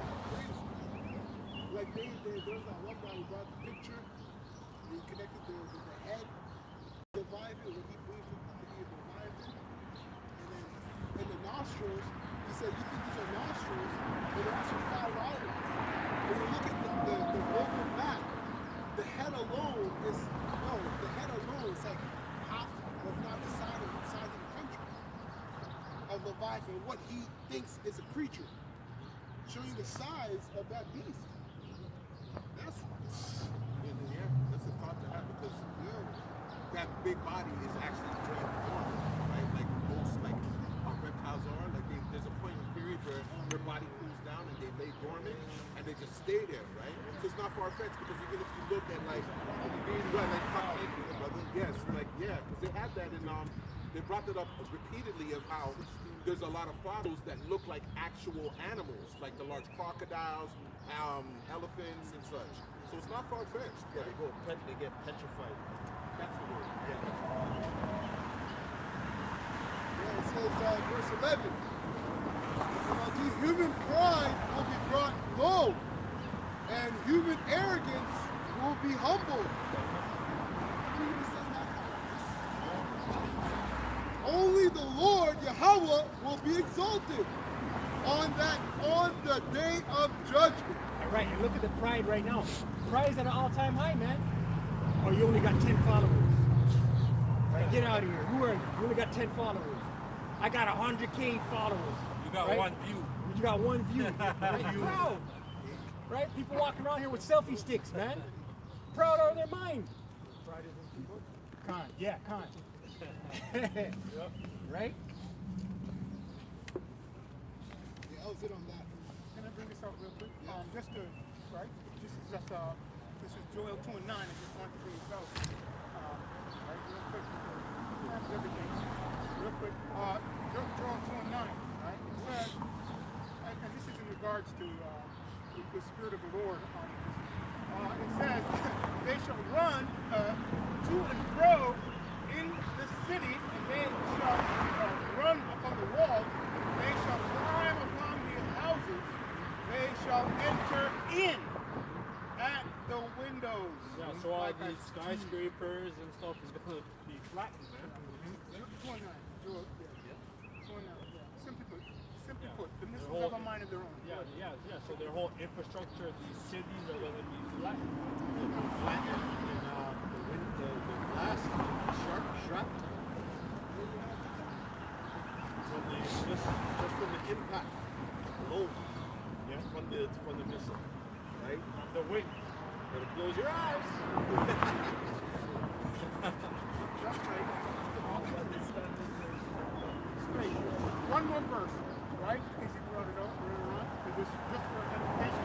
Like there's that one guy who brought the picture, and he connected the head of the Leviathan, when he breathed the Leviathan, and then in the nostrils, he said, you think these are nostrils, but they're actually 5 islands. When you look at the global map, the head alone is like half, or if not the size of the country of Leviathan, what he thinks is a creature. Showing you the size of that beast. That's a thought to have, because that big body is actually very dormant, right? Like most reptiles are. Like there's a point in period where their body cools down and they lay dormant and they just stay there, right? So it's not far fetched, because even if you look at because they had that in they brought it up repeatedly of how there's a lot of fossils that look like actual animals, like the large crocodiles, elephants and such. So it's not far-fetched. Yeah, they get petrified. That's the word. Yeah. Yeah, it says verse 11. These human pride will be brought low, and human arrogance will be humbled. What are you going to say that? Only the Lord Yahweh will be exalted on the day of judgment. All right, and look at the pride right now. Pride is at an all-time high, man. Or you only got 10 followers. Right, get out of here. Who are you? You only got 10 followers. I got 100K followers. You got right? one view. You got one view. Right? Proud. Right? People walking around here with selfie sticks, man. Proud out of their mind. Con. Yeah, con. Right? Yeah, I was it on that. Can I bring this out real quick? This is Joel 2:9. I just want to bring this out. Right, real quick. Everything. Real quick. Joel 2:9. Right? It says, and this is in regards to the Spirit of the Lord. It says, they shall run to and fro in the city, and they shall run upon the wall. They shall climb upon the houses. They shall enter in at the windows. Yeah, so all these skyscrapers and stuff is going to be flattened, man. 29. Simply put, the missiles have a mind of their own. Yeah. So their whole infrastructure, these cities are going to be flattened. And the glass shrapnel. Just from the impact alone. Yeah. From the missile. Right? The wing. Better close your eyes. That's right. One more verse, right? In case you brought it up earlier on. Just for edification.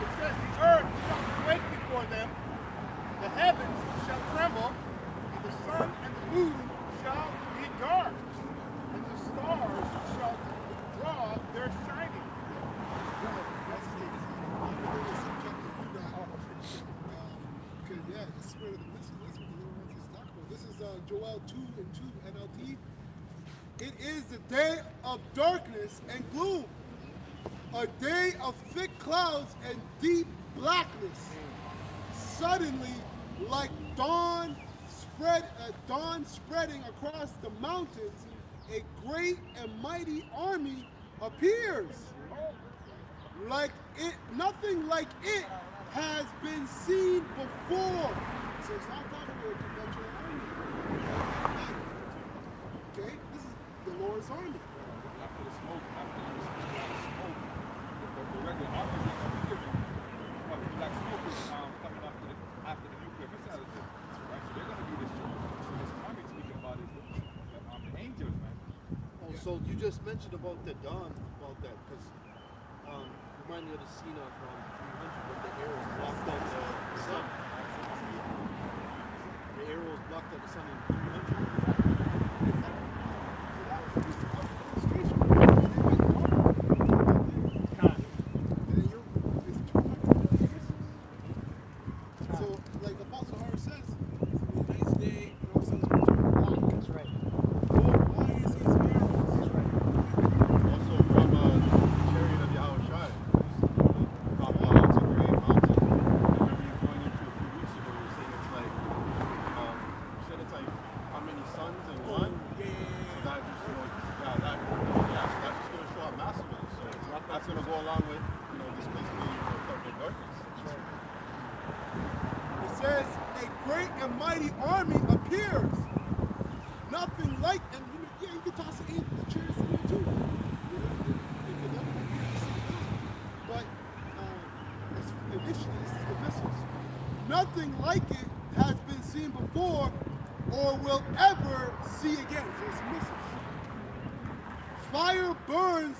It says, the earth shall quake before them, the heavens shall tremble, and the sun and the Joel 2 and 2 NLT. It is the day of darkness and gloom, a day of thick clouds and deep blackness. Suddenly, like dawn spreading across the mountains, a great and mighty army appears. Nothing like it has been seen before. So it's not talking about a conventional army. Okay, this is the Lord's army. After the smoke, the regular army is going to be given. But the black smoke is coming after the nuclear missile is hit. Right? So they're going to be destroyed. So this army speaking about is the angels, man. Oh, so you just mentioned about the dawn, about that, because remind me of the scene of 300 when the arrows blocked out the sun. The arrows blocked out the sun in 300. So, like Apostle Howard says, it's a nice day, and all of a sudden it's going to be black. That's right. Why is he arrows? That's right. Also from the chariot of Yahushua, from it's a great mountain. I remember you going into a few weeks ago, you were saying it's like, you said it's like how many suns in one? So that just, so that's just going to show how massive it is. So that's going to go along with, this place being covered in darkness. That's right. It says, a great and mighty army appears. Nothing like, and you can toss it in the chairs in there too. They could never appear to see that. But initially, this is the missiles. Nothing like it has been seen before or will ever see again. So it's missiles. Fire burns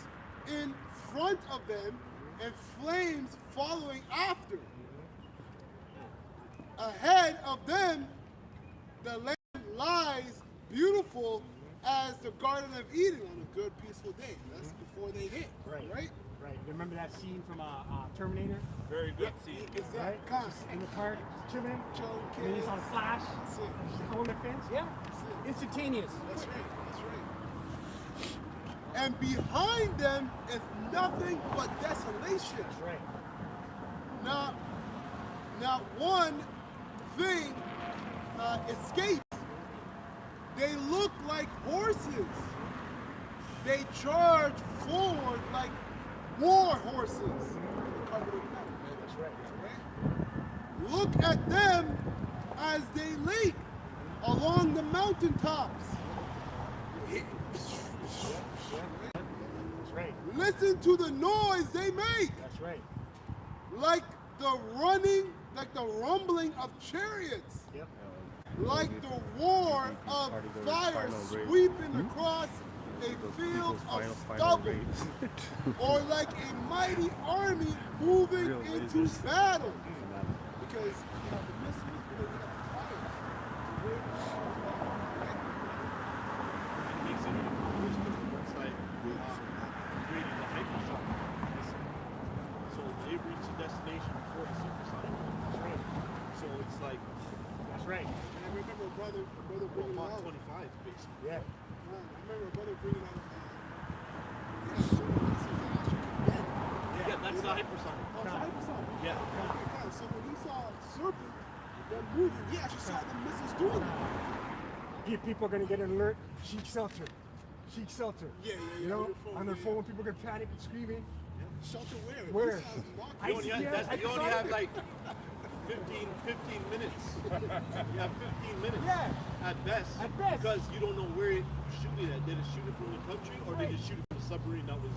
in front of them and flames following after. Ahead of them, the land lies beautiful as the Garden of Eden on a good, peaceful day. That's before they hit, right? Right. Remember that scene from Terminator? Very good scene. Exactly. Just in the park, chilling, and then you saw the flash on the fence. Yeah, instantaneous. That's right. And behind them is nothing but desolation. That's right. Not one thing escapes. They look like horses. They charge forward like war horses. Covered in metal. That's right. Look at them as they leap along the mountaintops. That's right. Listen to the noise they make. That's right. Like the rumbling of chariots. Yep. Like the roar of fire sweeping across a field of stubble. Or like a mighty army moving into battle. Because you have the missiles, because you have the fire. It's like creating the hypersonic. So they reach the destination before the supersonic. That's right. So it's like, That's right. And I remember a brother bringing Mach out. 25, basically. Yeah. I remember a brother bringing out. Yeah, that's the hypersonic. Oh, it's hypersonic. Yeah. So when he saw a serpent, them moving, he actually saw the missiles doing it. People are going to get an alert. Sheik shelter. Yeah. You know, on their yeah. phone, people are going to panic and screaming. Shelter where? Where? You only have like 15 minutes. You have 15 minutes. Yeah. At best. Because you don't know where you shoot it at. Did it shoot it from the country or did it shoot it from the submarine that was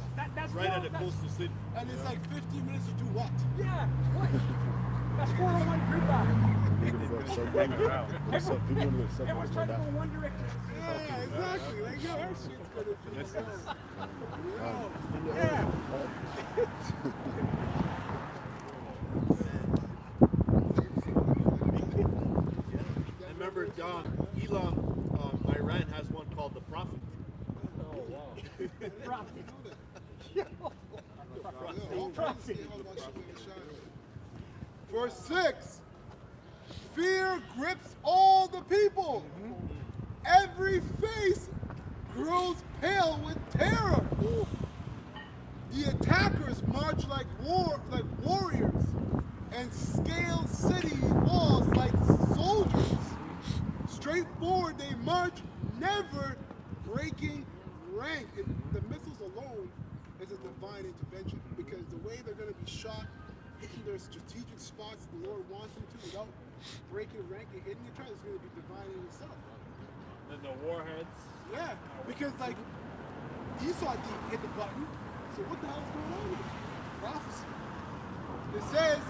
right at the coastal city? And it's like 15 minutes to do what? Yeah. What? That's 401 group back. Everyone's trying to go one direction. Yeah, exactly. Like, yo, our shit's gonna be I remember Elon, Iran has one called the Prophet. Oh, wow. Prophet. Verse 6. Fear grips all the people. Every face grows pale with terror. The attackers march like warriors and scale city walls like soldiers. Straight forward they march, never breaking rank. And the missiles alone is a divine intervention, because the way they're going to be shot, hitting their strategic spots the Lord wants them to without breaking rank and hitting each other is going to be divine in itself. And the warheads. Yeah, because like Esau didn't hit the button, so what the hell is going on with it? Prophecy. It says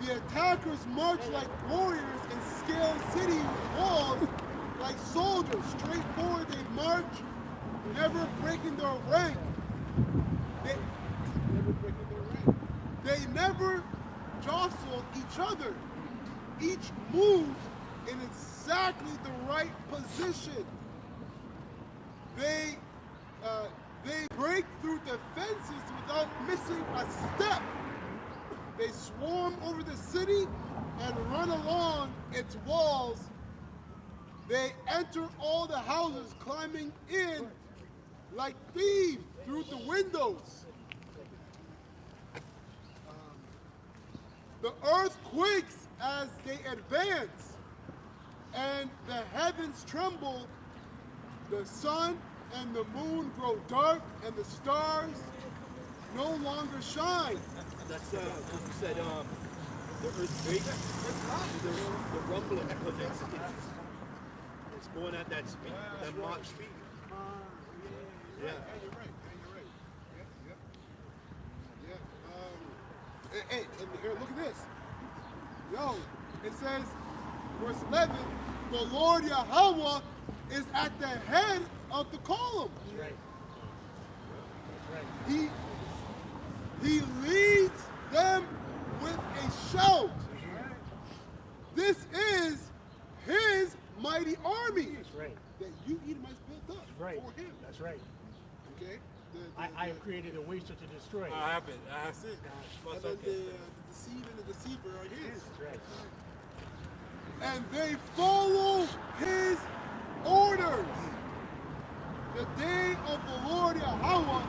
the attackers march like warriors and scale city walls like soldiers. Straight forward they march, never breaking their rank. They never jostle each other. Each moves in exactly the right position. They break through defenses without missing a step. They swarm over the city and run along its walls. They enter all the houses, climbing in like thieves through the windows. The earth quakes as they advance, and the heavens tremble. The sun and the moon grow dark, and the stars no longer shine. That's as you said, the earthquake, the rumbling, because it's going at that speed, that Mach speed. Yeah. You're right. Hey, and here, look at this. Yo, it says, verse 11, the Lord Yahweh is at the head of the column. That's right. He leads them with a shout. This is his mighty army. That's right. That you Edomites built up Right. for him. That's right. Okay? I have created a waster to destroy. I have it. That's it. And then the deceiver and the deceiver are his. That's right. And they follow his orders. The day of the Lord Yahweh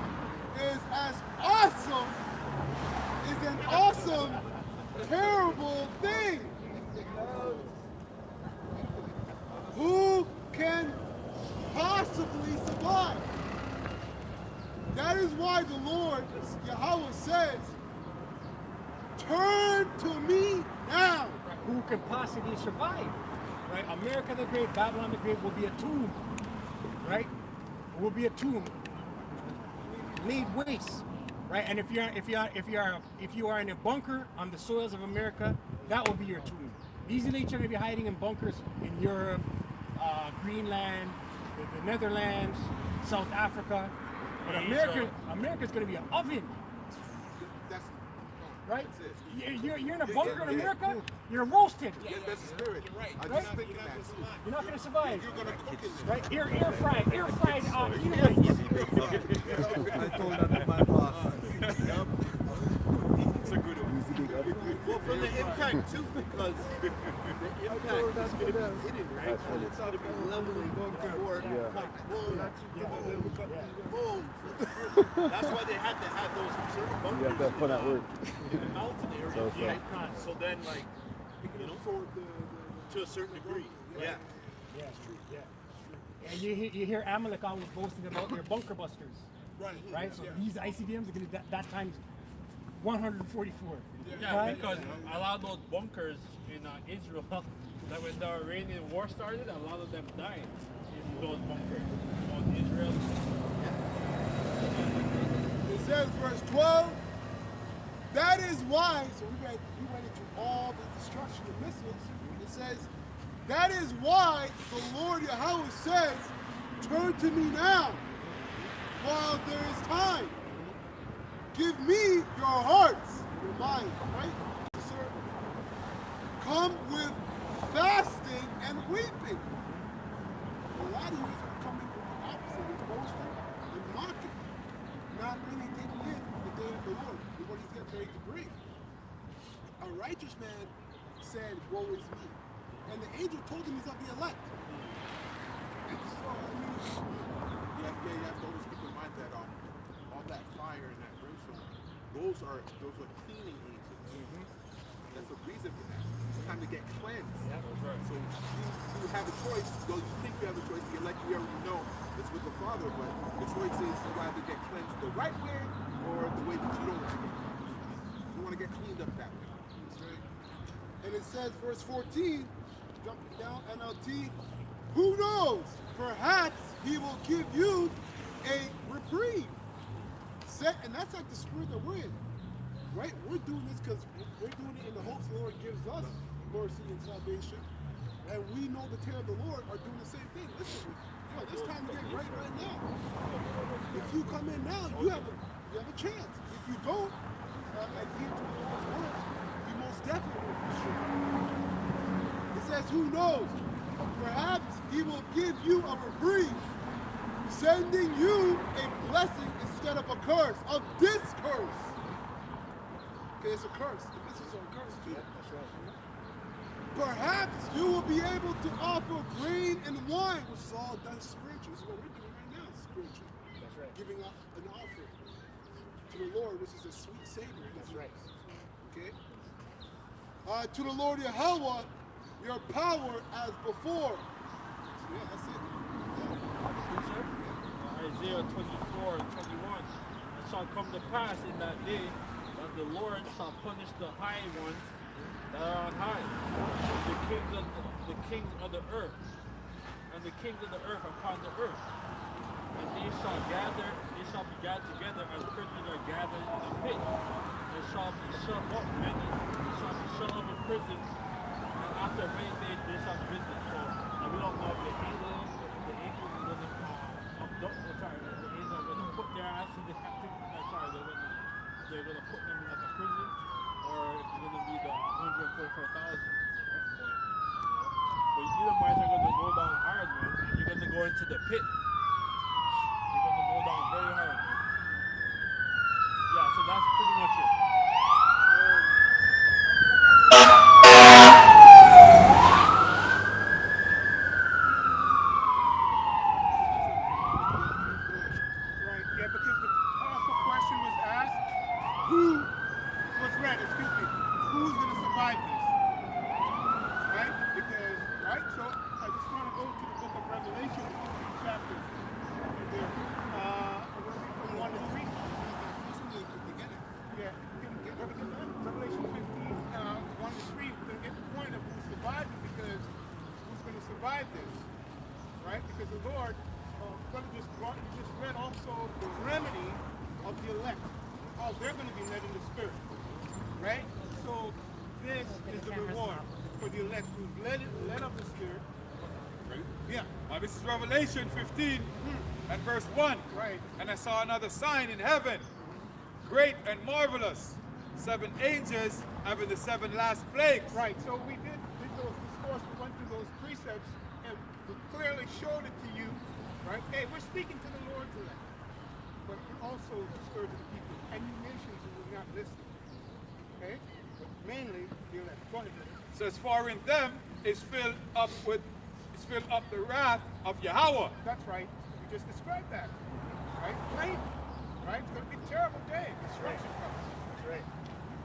is as awesome, is an awesome, terrible thing. Who can possibly survive? That is why the Lord Yahweh says, turn to me now. Who can possibly survive? Right? America the Great, Babylon the Great will be a tomb. Right? It will be a tomb laid waste. Right? And if you are in a bunker on the soils of America, that will be your tomb. These elites are going to be hiding in bunkers in Europe, Greenland, the Netherlands, South Africa. But America's going to be an oven. That's right? You're in a bunker in America, you're roasted. Yeah, that's the spirit. You're right. I Right? just thinking that. You're not going to survive. You're gonna cook in there. Right? Air fried. I told that to my boss. It's a good one. Well, from the impact too, because the impact is going to be hidden, right? And it's going to be leveling before boom. That's why they had to have those certain bunkers. You have to have fun at work. In the mountain area, So fun. right? So then, like, you know, to a certain degree, yeah. Yeah, and you hear Amalek always boasting about their bunker busters. Right? So these ICBMs are going to that times 144. Yeah, Right? because a lot of those bunkers in Israel, that when the Iranian war started, a lot of them died in those bunkers. On Israel. It says, verse 12, that is why, so we went into all the destruction of missiles. It says, that is why the Lord Yahweh says, turn to me now, while there is time. Give me your hearts, your mind, right? To serve. Come with fasting and weeping. A lot of you are coming with the opposite, with boasting and mocking, not really taking in the day of the Lord and what he's getting ready to bring. A righteous man said, woe is me. And the angel told him he's of the elect. You have to always keep in mind that all that fire and that brimstone, those are cleaning agents. That's a reason for that. It's time to get cleansed. That's right. So you have a choice. Well, you think you have a choice. The elect, you already know it's with the Father, but the choice is to either get cleansed the right way or the way that you don't want to get cleansed. You want to get cleaned up that way. That's right. And it says, verse 14, jumping down, NLT, who knows? Perhaps he will give you a reprieve. And that's like the spirit that we're in. Right? We're doing this because we're doing it in the hopes the Lord gives us mercy and salvation. And we know the terror of the Lord are doing the same thing. Listen, there's time to get right now. If you come in now, you have a chance. If you don't, adhere to the Lord's words, you most definitely will be sure. It says, who knows? Perhaps he will give you a reprieve, sending you a blessing instead of a curse, of this curse. Okay, it's a curse. This is a curse too. That's right. Perhaps you will be able to offer grain and wine, which is all done spiritually. This is what we're doing right now, spiritually. That's right. Giving up an offering to the Lord, which is a sweet savor. That's right. Okay. To the Lord Yahweh, your power as before. So yeah, that's it. Isaiah 24 and 21. It shall come to pass in that day that the Lord shall punish the high ones that are on high, the kings of the earth, and the kings of the earth upon the earth. And they shall be gathered together as prisoners are gathered in a pit. They shall be shut up, many. They shall be shut up in prison, and after many days they shall be visited. So, and we don't know if the angels are going to put their ass in the captivity. They're going to put them in like a prison, or it's going to be the 144,000. But you Edomites are going to go down hard, man, and you're going to go into the pit. You're going to go down very hard, man. Yeah, so that's pretty much it. Who's going to survive this? Right? Because, right? So I just want to go to the book of Revelation, 15 chapters. From 1 to 3. Yeah, Revelation 15, 1 to 3. We're going to get the point of who's surviving, because who's going to survive this? Right? Because the Lord, you just read also the remedy of the elect. Oh, they're going to be led in the Spirit. Right? So this is the reward for the elect who's led of the Spirit. Right? Yeah. Now this is Revelation 15 and verse 1. Right. And I saw another sign in heaven, great and marvelous, 7 angels having the 7 last plagues. Right. So we did those discourse, we went through those precepts, and we clearly showed it to you. Right? Hey, we're speaking to the Lord's elect, but also the scourge of the people, and you nations who will not listen. Okay? But mainly the elect. Go ahead. Says, for in them is filled up the wrath of Yahweh. That's right. You just described that. Right? Plain. Right? It's going to be a terrible day. Destruction comes. That's right.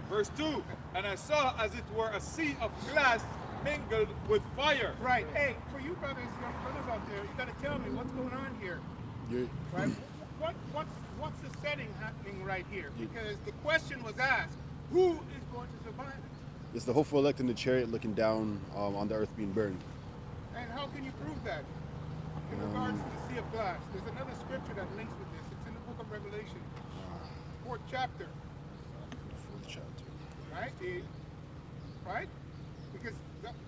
Verse 2, and I saw as it were a sea of glass mingled with fire. Right. Hey, for you brothers, young brothers out there, you got to tell me what's going on here. Yeah. Right? What's the setting happening right here? Because the question was asked, who is going to survive it? It's the hopeful elect in the chariot looking down on the earth being burned. And how can you prove that? In regards to the sea of glass, there's another scripture that links with this. It's in the book of Revelation, 4th chapter. 4th chapter. Right? Right? Because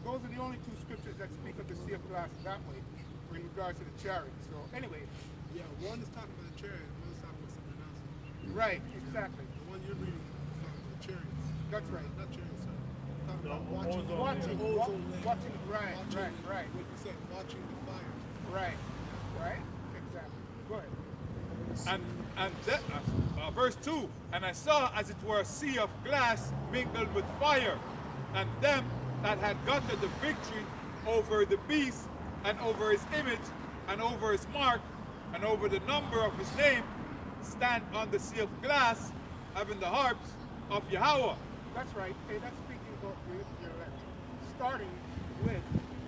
those are the only 2 scriptures that speak of the sea of glass that way, in regards to the chariot. So anyway. Yeah, one is talking about the chariot, one is talking about something else. Right, exactly. The one you're reading is talking about the chariots. That's right. Not chariots, sorry. Talking about watching, right. What you said, watching the fire. Right. Exactly. Go ahead. And verse 2, and I saw as it were a sea of glass mingled with fire, and them that had gotten the victory over the beast and over his image and over his mark, and over the number of his name, stand on the sea of glass, having the harps of Yahweh. That's right. And that's speaking about the elect. Starting with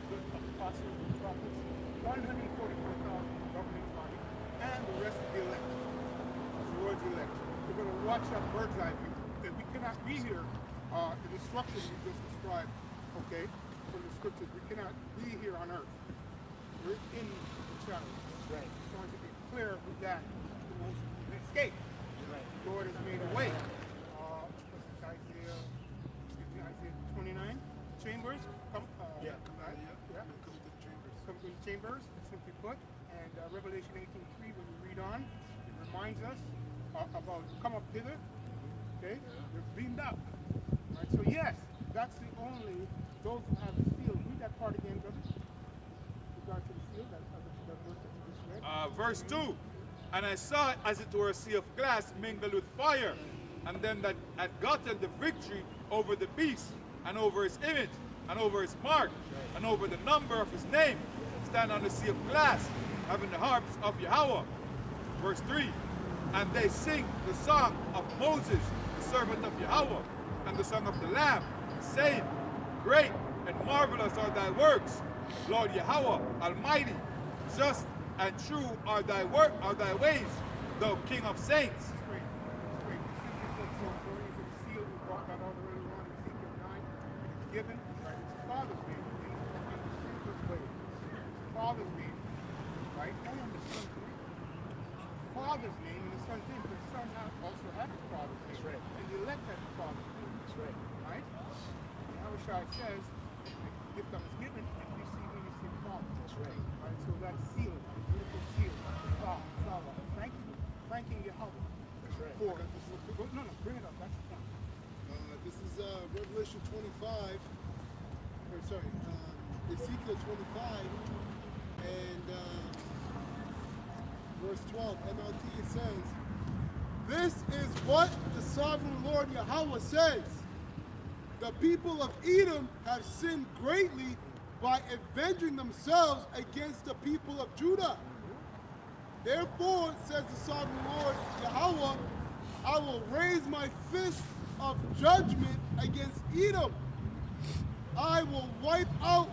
the apostles and prophets, 144,000 governing body, and the rest of the elect. The Lord's elect. We're going to watch that bird's eye view. And we cannot be here. The instructions we just described, okay, from the scriptures, we cannot be here on earth. We're in the shadow. Right. It's going to be clear with that. The most escape. Right. The Lord has made a way. Isaiah 29. Chambers. Come to the chambers, simply put. And Revelation 18:3, when you read on, it reminds us about come up hither. Okay? They're beamed up. Right? So yes, that's the only, those who have the seal. Read that part again, brother. Regard to the seal, that verse that you just read. Verse 2. And I saw it as it were a sea of glass mingled with fire, and them that had gotten the victory over the beast, and over his image, and over his mark, and over the number of his name, stand on the sea of glass, having the harps of Yahweh. Verse 3. And they sing the song of Moses, the servant of Yahweh, and the song of the Lamb, saying, Great and marvelous are thy works, Lord Yahweh Almighty. Just and true are thy ways, thou King of saints. Given, right? It's Father's name, and the simplest way. It's Father's name, right? And the Son's name. Father's name and the Son's name, but the Son also has the Father's name. That's right. And the elect has the Father's name. That's right. Right? Yahushua says, the gift that was given, if you see me, you see the Father. That's right. Right? So that's sealed, beautiful seal. Thanking Yahweh. That's right. For no, bring it up. That's the point. This is Revelation 25, Ezekiel 25, and verse 12, NLT, it says, This is what the sovereign Lord Yahweh says. The people of Edom have sinned greatly by avenging themselves against the people of Judah. Therefore, says the sovereign Lord Yahweh, I will raise my fist of judgment against Edom. I will wipe out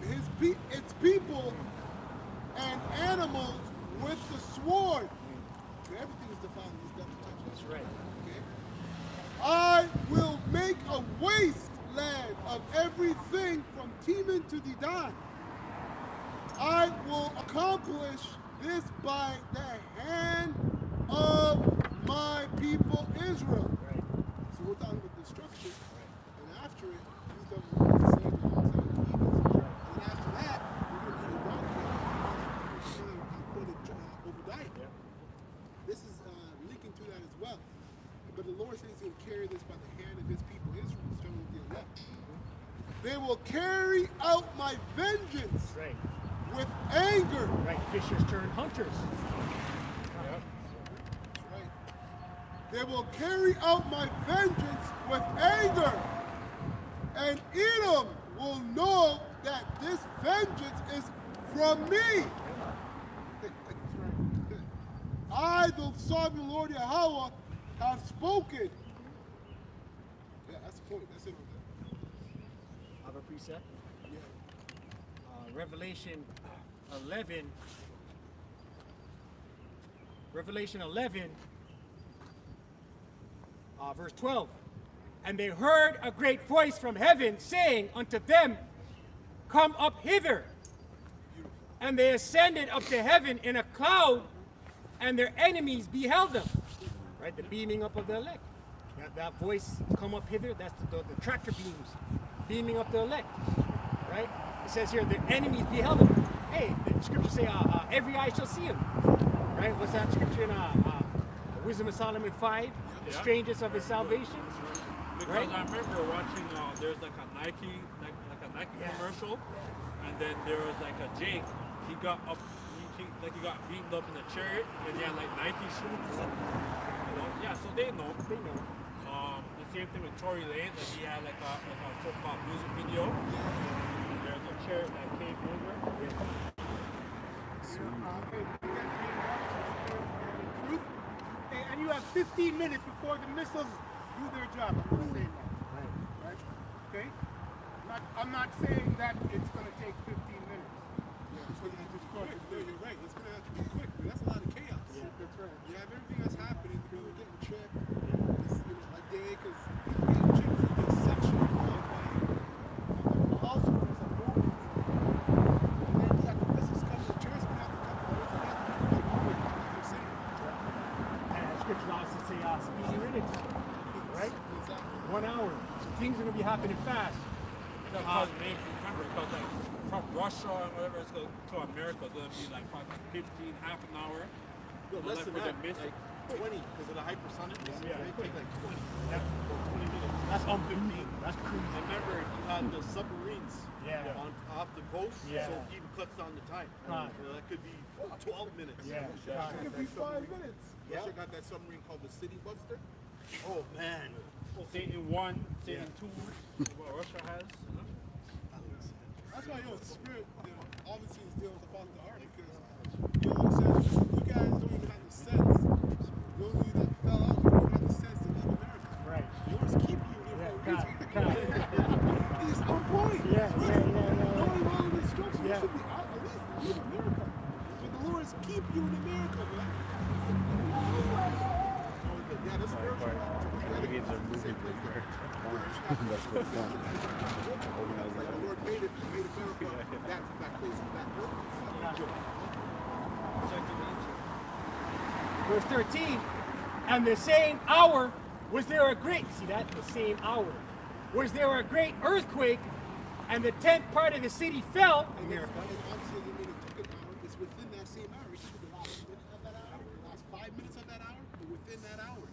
its people and animals with the sword. Everything is defined in this double touch. That's right. Okay? I will make a wasteland of everything from Teman to Dedan. I will accomplish this by the hand of my people Israel. So we're talking about destruction, and after it, these devils are going to save alongside the demons. And after that, we're going to need a rock I quoted Obadiah. This is linking to that as well. But the Lord says he's going to carry this by the hand of his people Israel, it's talking about the elect. They will carry out my vengeance with anger. Right, fishers turn hunters. They will carry out my vengeance with anger, and Edom will know that this vengeance is from me. I, the sovereign Lord Yahweh, have spoken. Yeah, that's the point. That's it. I have a precept. Yeah. Revelation 11. Revelation 11. Verse 12, and they heard a great voice from heaven saying unto them, Come up hither. And they ascended up to heaven in a cloud, and their enemies beheld them. Right, the beaming up of the elect. That voice, come up hither, that's the tractor beams beaming up the elect. Right? It says here, the enemies beheld them. Hey, the scripture say, every eye shall see him. Right? What's that scripture in Wisdom of Solomon 5? The strangest of his salvation. Because I remember watching, there's like a Nike commercial, and then there was like a Jake. He got up, he got beaten up in a chariot, and he had like Nike shoes. Yeah, so they know. The same thing with Tory Lanez, like he had like a so-called music video. There's a chariot that came over. Truth. And you have 15 minutes before the missiles do their job. I'm just saying that. Right? Okay? I'm not saying that it's going to take 15 minutes. It's going to have to be quick. No, you're right. It's going to have to be quick. But that's a lot of chaos. Yeah, that's right. You have everything that's happening. The people getting checked. This, a day, because getting checked is a big section of the house. There's a moment. And then you got the business coming. The church going to have to come. It's going to have to be quick. Like you're saying. And scripture also say speedy minutes, right? Exactly. 1 hour. Things are going to be happening fast. Because maybe remember, because like from Russia and whatever it's going to America, it's going to be like 15, half an hour. No, less than that. Missing. Like 20, because of the hypersonic. Yeah. They take like 20. Yeah. 20 minutes. That's 15. That's cruising. And remember, you had the submarines off the coast, Yeah. so it even cuts down the time. Right. That could be 12 minutes. Yeah. It could be 5 minutes. Russia got that submarine called the City Buster. Oh, man. Satan 1, Satan 2, what Russia has. That's why, the spirit, obviously is dealing with the Father of the heart, because, it says, you guys don't even have the sense. Those of you that fell out, you don't have the sense to leave America. Right. Yours keep you here for a reason. He's on point. Yeah. Knowing all the instructions, Yeah. you should be out at least leave America. But the Lord is keep you in America, man. Yeah, that's spiritual. Maybe it's a movie breaker. That's what it's done. Like the Lord made America that close to that purpose. Verse 13. And the same hour was there a great, see that? The same hour. Was there a great earthquake, and the 10th part of the city fell. And obviously, they made it took an hour. It's within that same hour. It took the last minute of that hour, the last 5 minutes of that hour, but within that hour.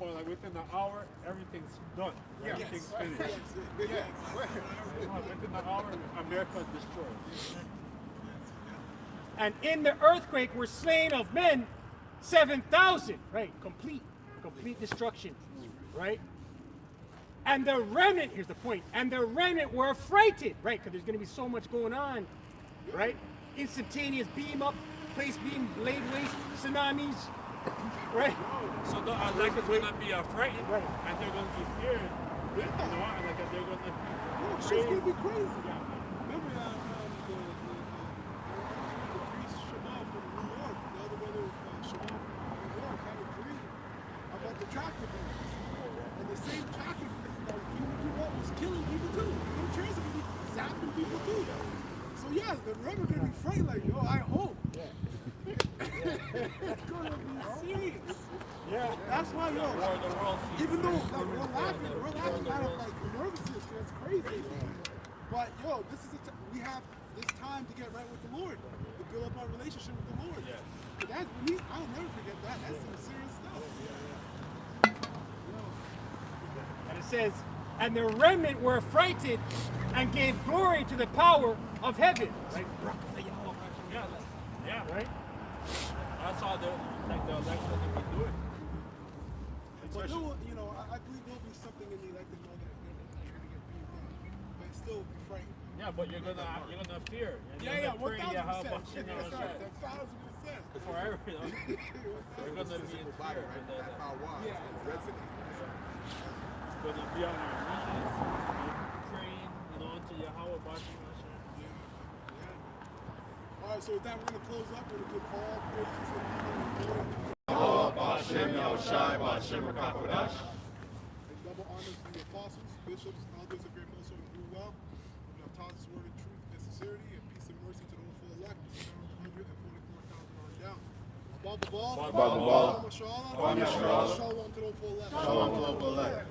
More like within an hour, everything's done. Everything's finished. Within an hour, America's destroyed. And in the earthquake were slain of men 7,000. Right, complete destruction. Right? And the remnant, here's the point, and the remnant were affrighted, right? Because there's going to be so much going on, right? Instantaneous beam up, place being laid waste, tsunamis, right? So the Lakers going to be frightened, Right. and they're going to be feared. You know, and like they're going to. Shit's gonna be crazy. Remember the priest Shamal from New York, the other brother Shamal from New York had a dream about the tractor beams. And the same tractor was killing people too. Them trains are gonna be zapping people too. So yeah, the rubber gonna be frightened like, yo, I hope. It's gonna be serious. Yeah. That's why, yo, even though like, we're laughing out of like nervousness, that's crazy. But yo, this is we have this time to get right with the Lord, to build up our relationship with the Lord. Yes. But that, I'll never forget that. That's some serious stuff. And it says, and the remnant were affrighted and gave glory to the power of heaven. Right? Yeah. Right? That's all the elected can be doing. But I believe there'll be something in the elected know that they're going to get beat down, but still be frightened. Yeah, but you're gonna fear. And Yeah, 1,000%. That's right. 1,000%. Forever, you know. You're gonna be in fear. Right? That's how it was. It's resonating. Gonna be on our knees, praying, unto Yahweh, Bashim Hashem. All right, so with that, we're going to close up. We're going to give all praises and honor Ba'ashem Yahushai, Ba'ashem Rakakodash. and double honors to the apostles, bishops, elders, and great most of them do well. You have taught this word of truth and sincerity, and peace and mercy to the full elect, 144,000 on down. Above the ball, Above the ball. Shalom, Shalom, shalom to the full elect. Shalom to the full elect.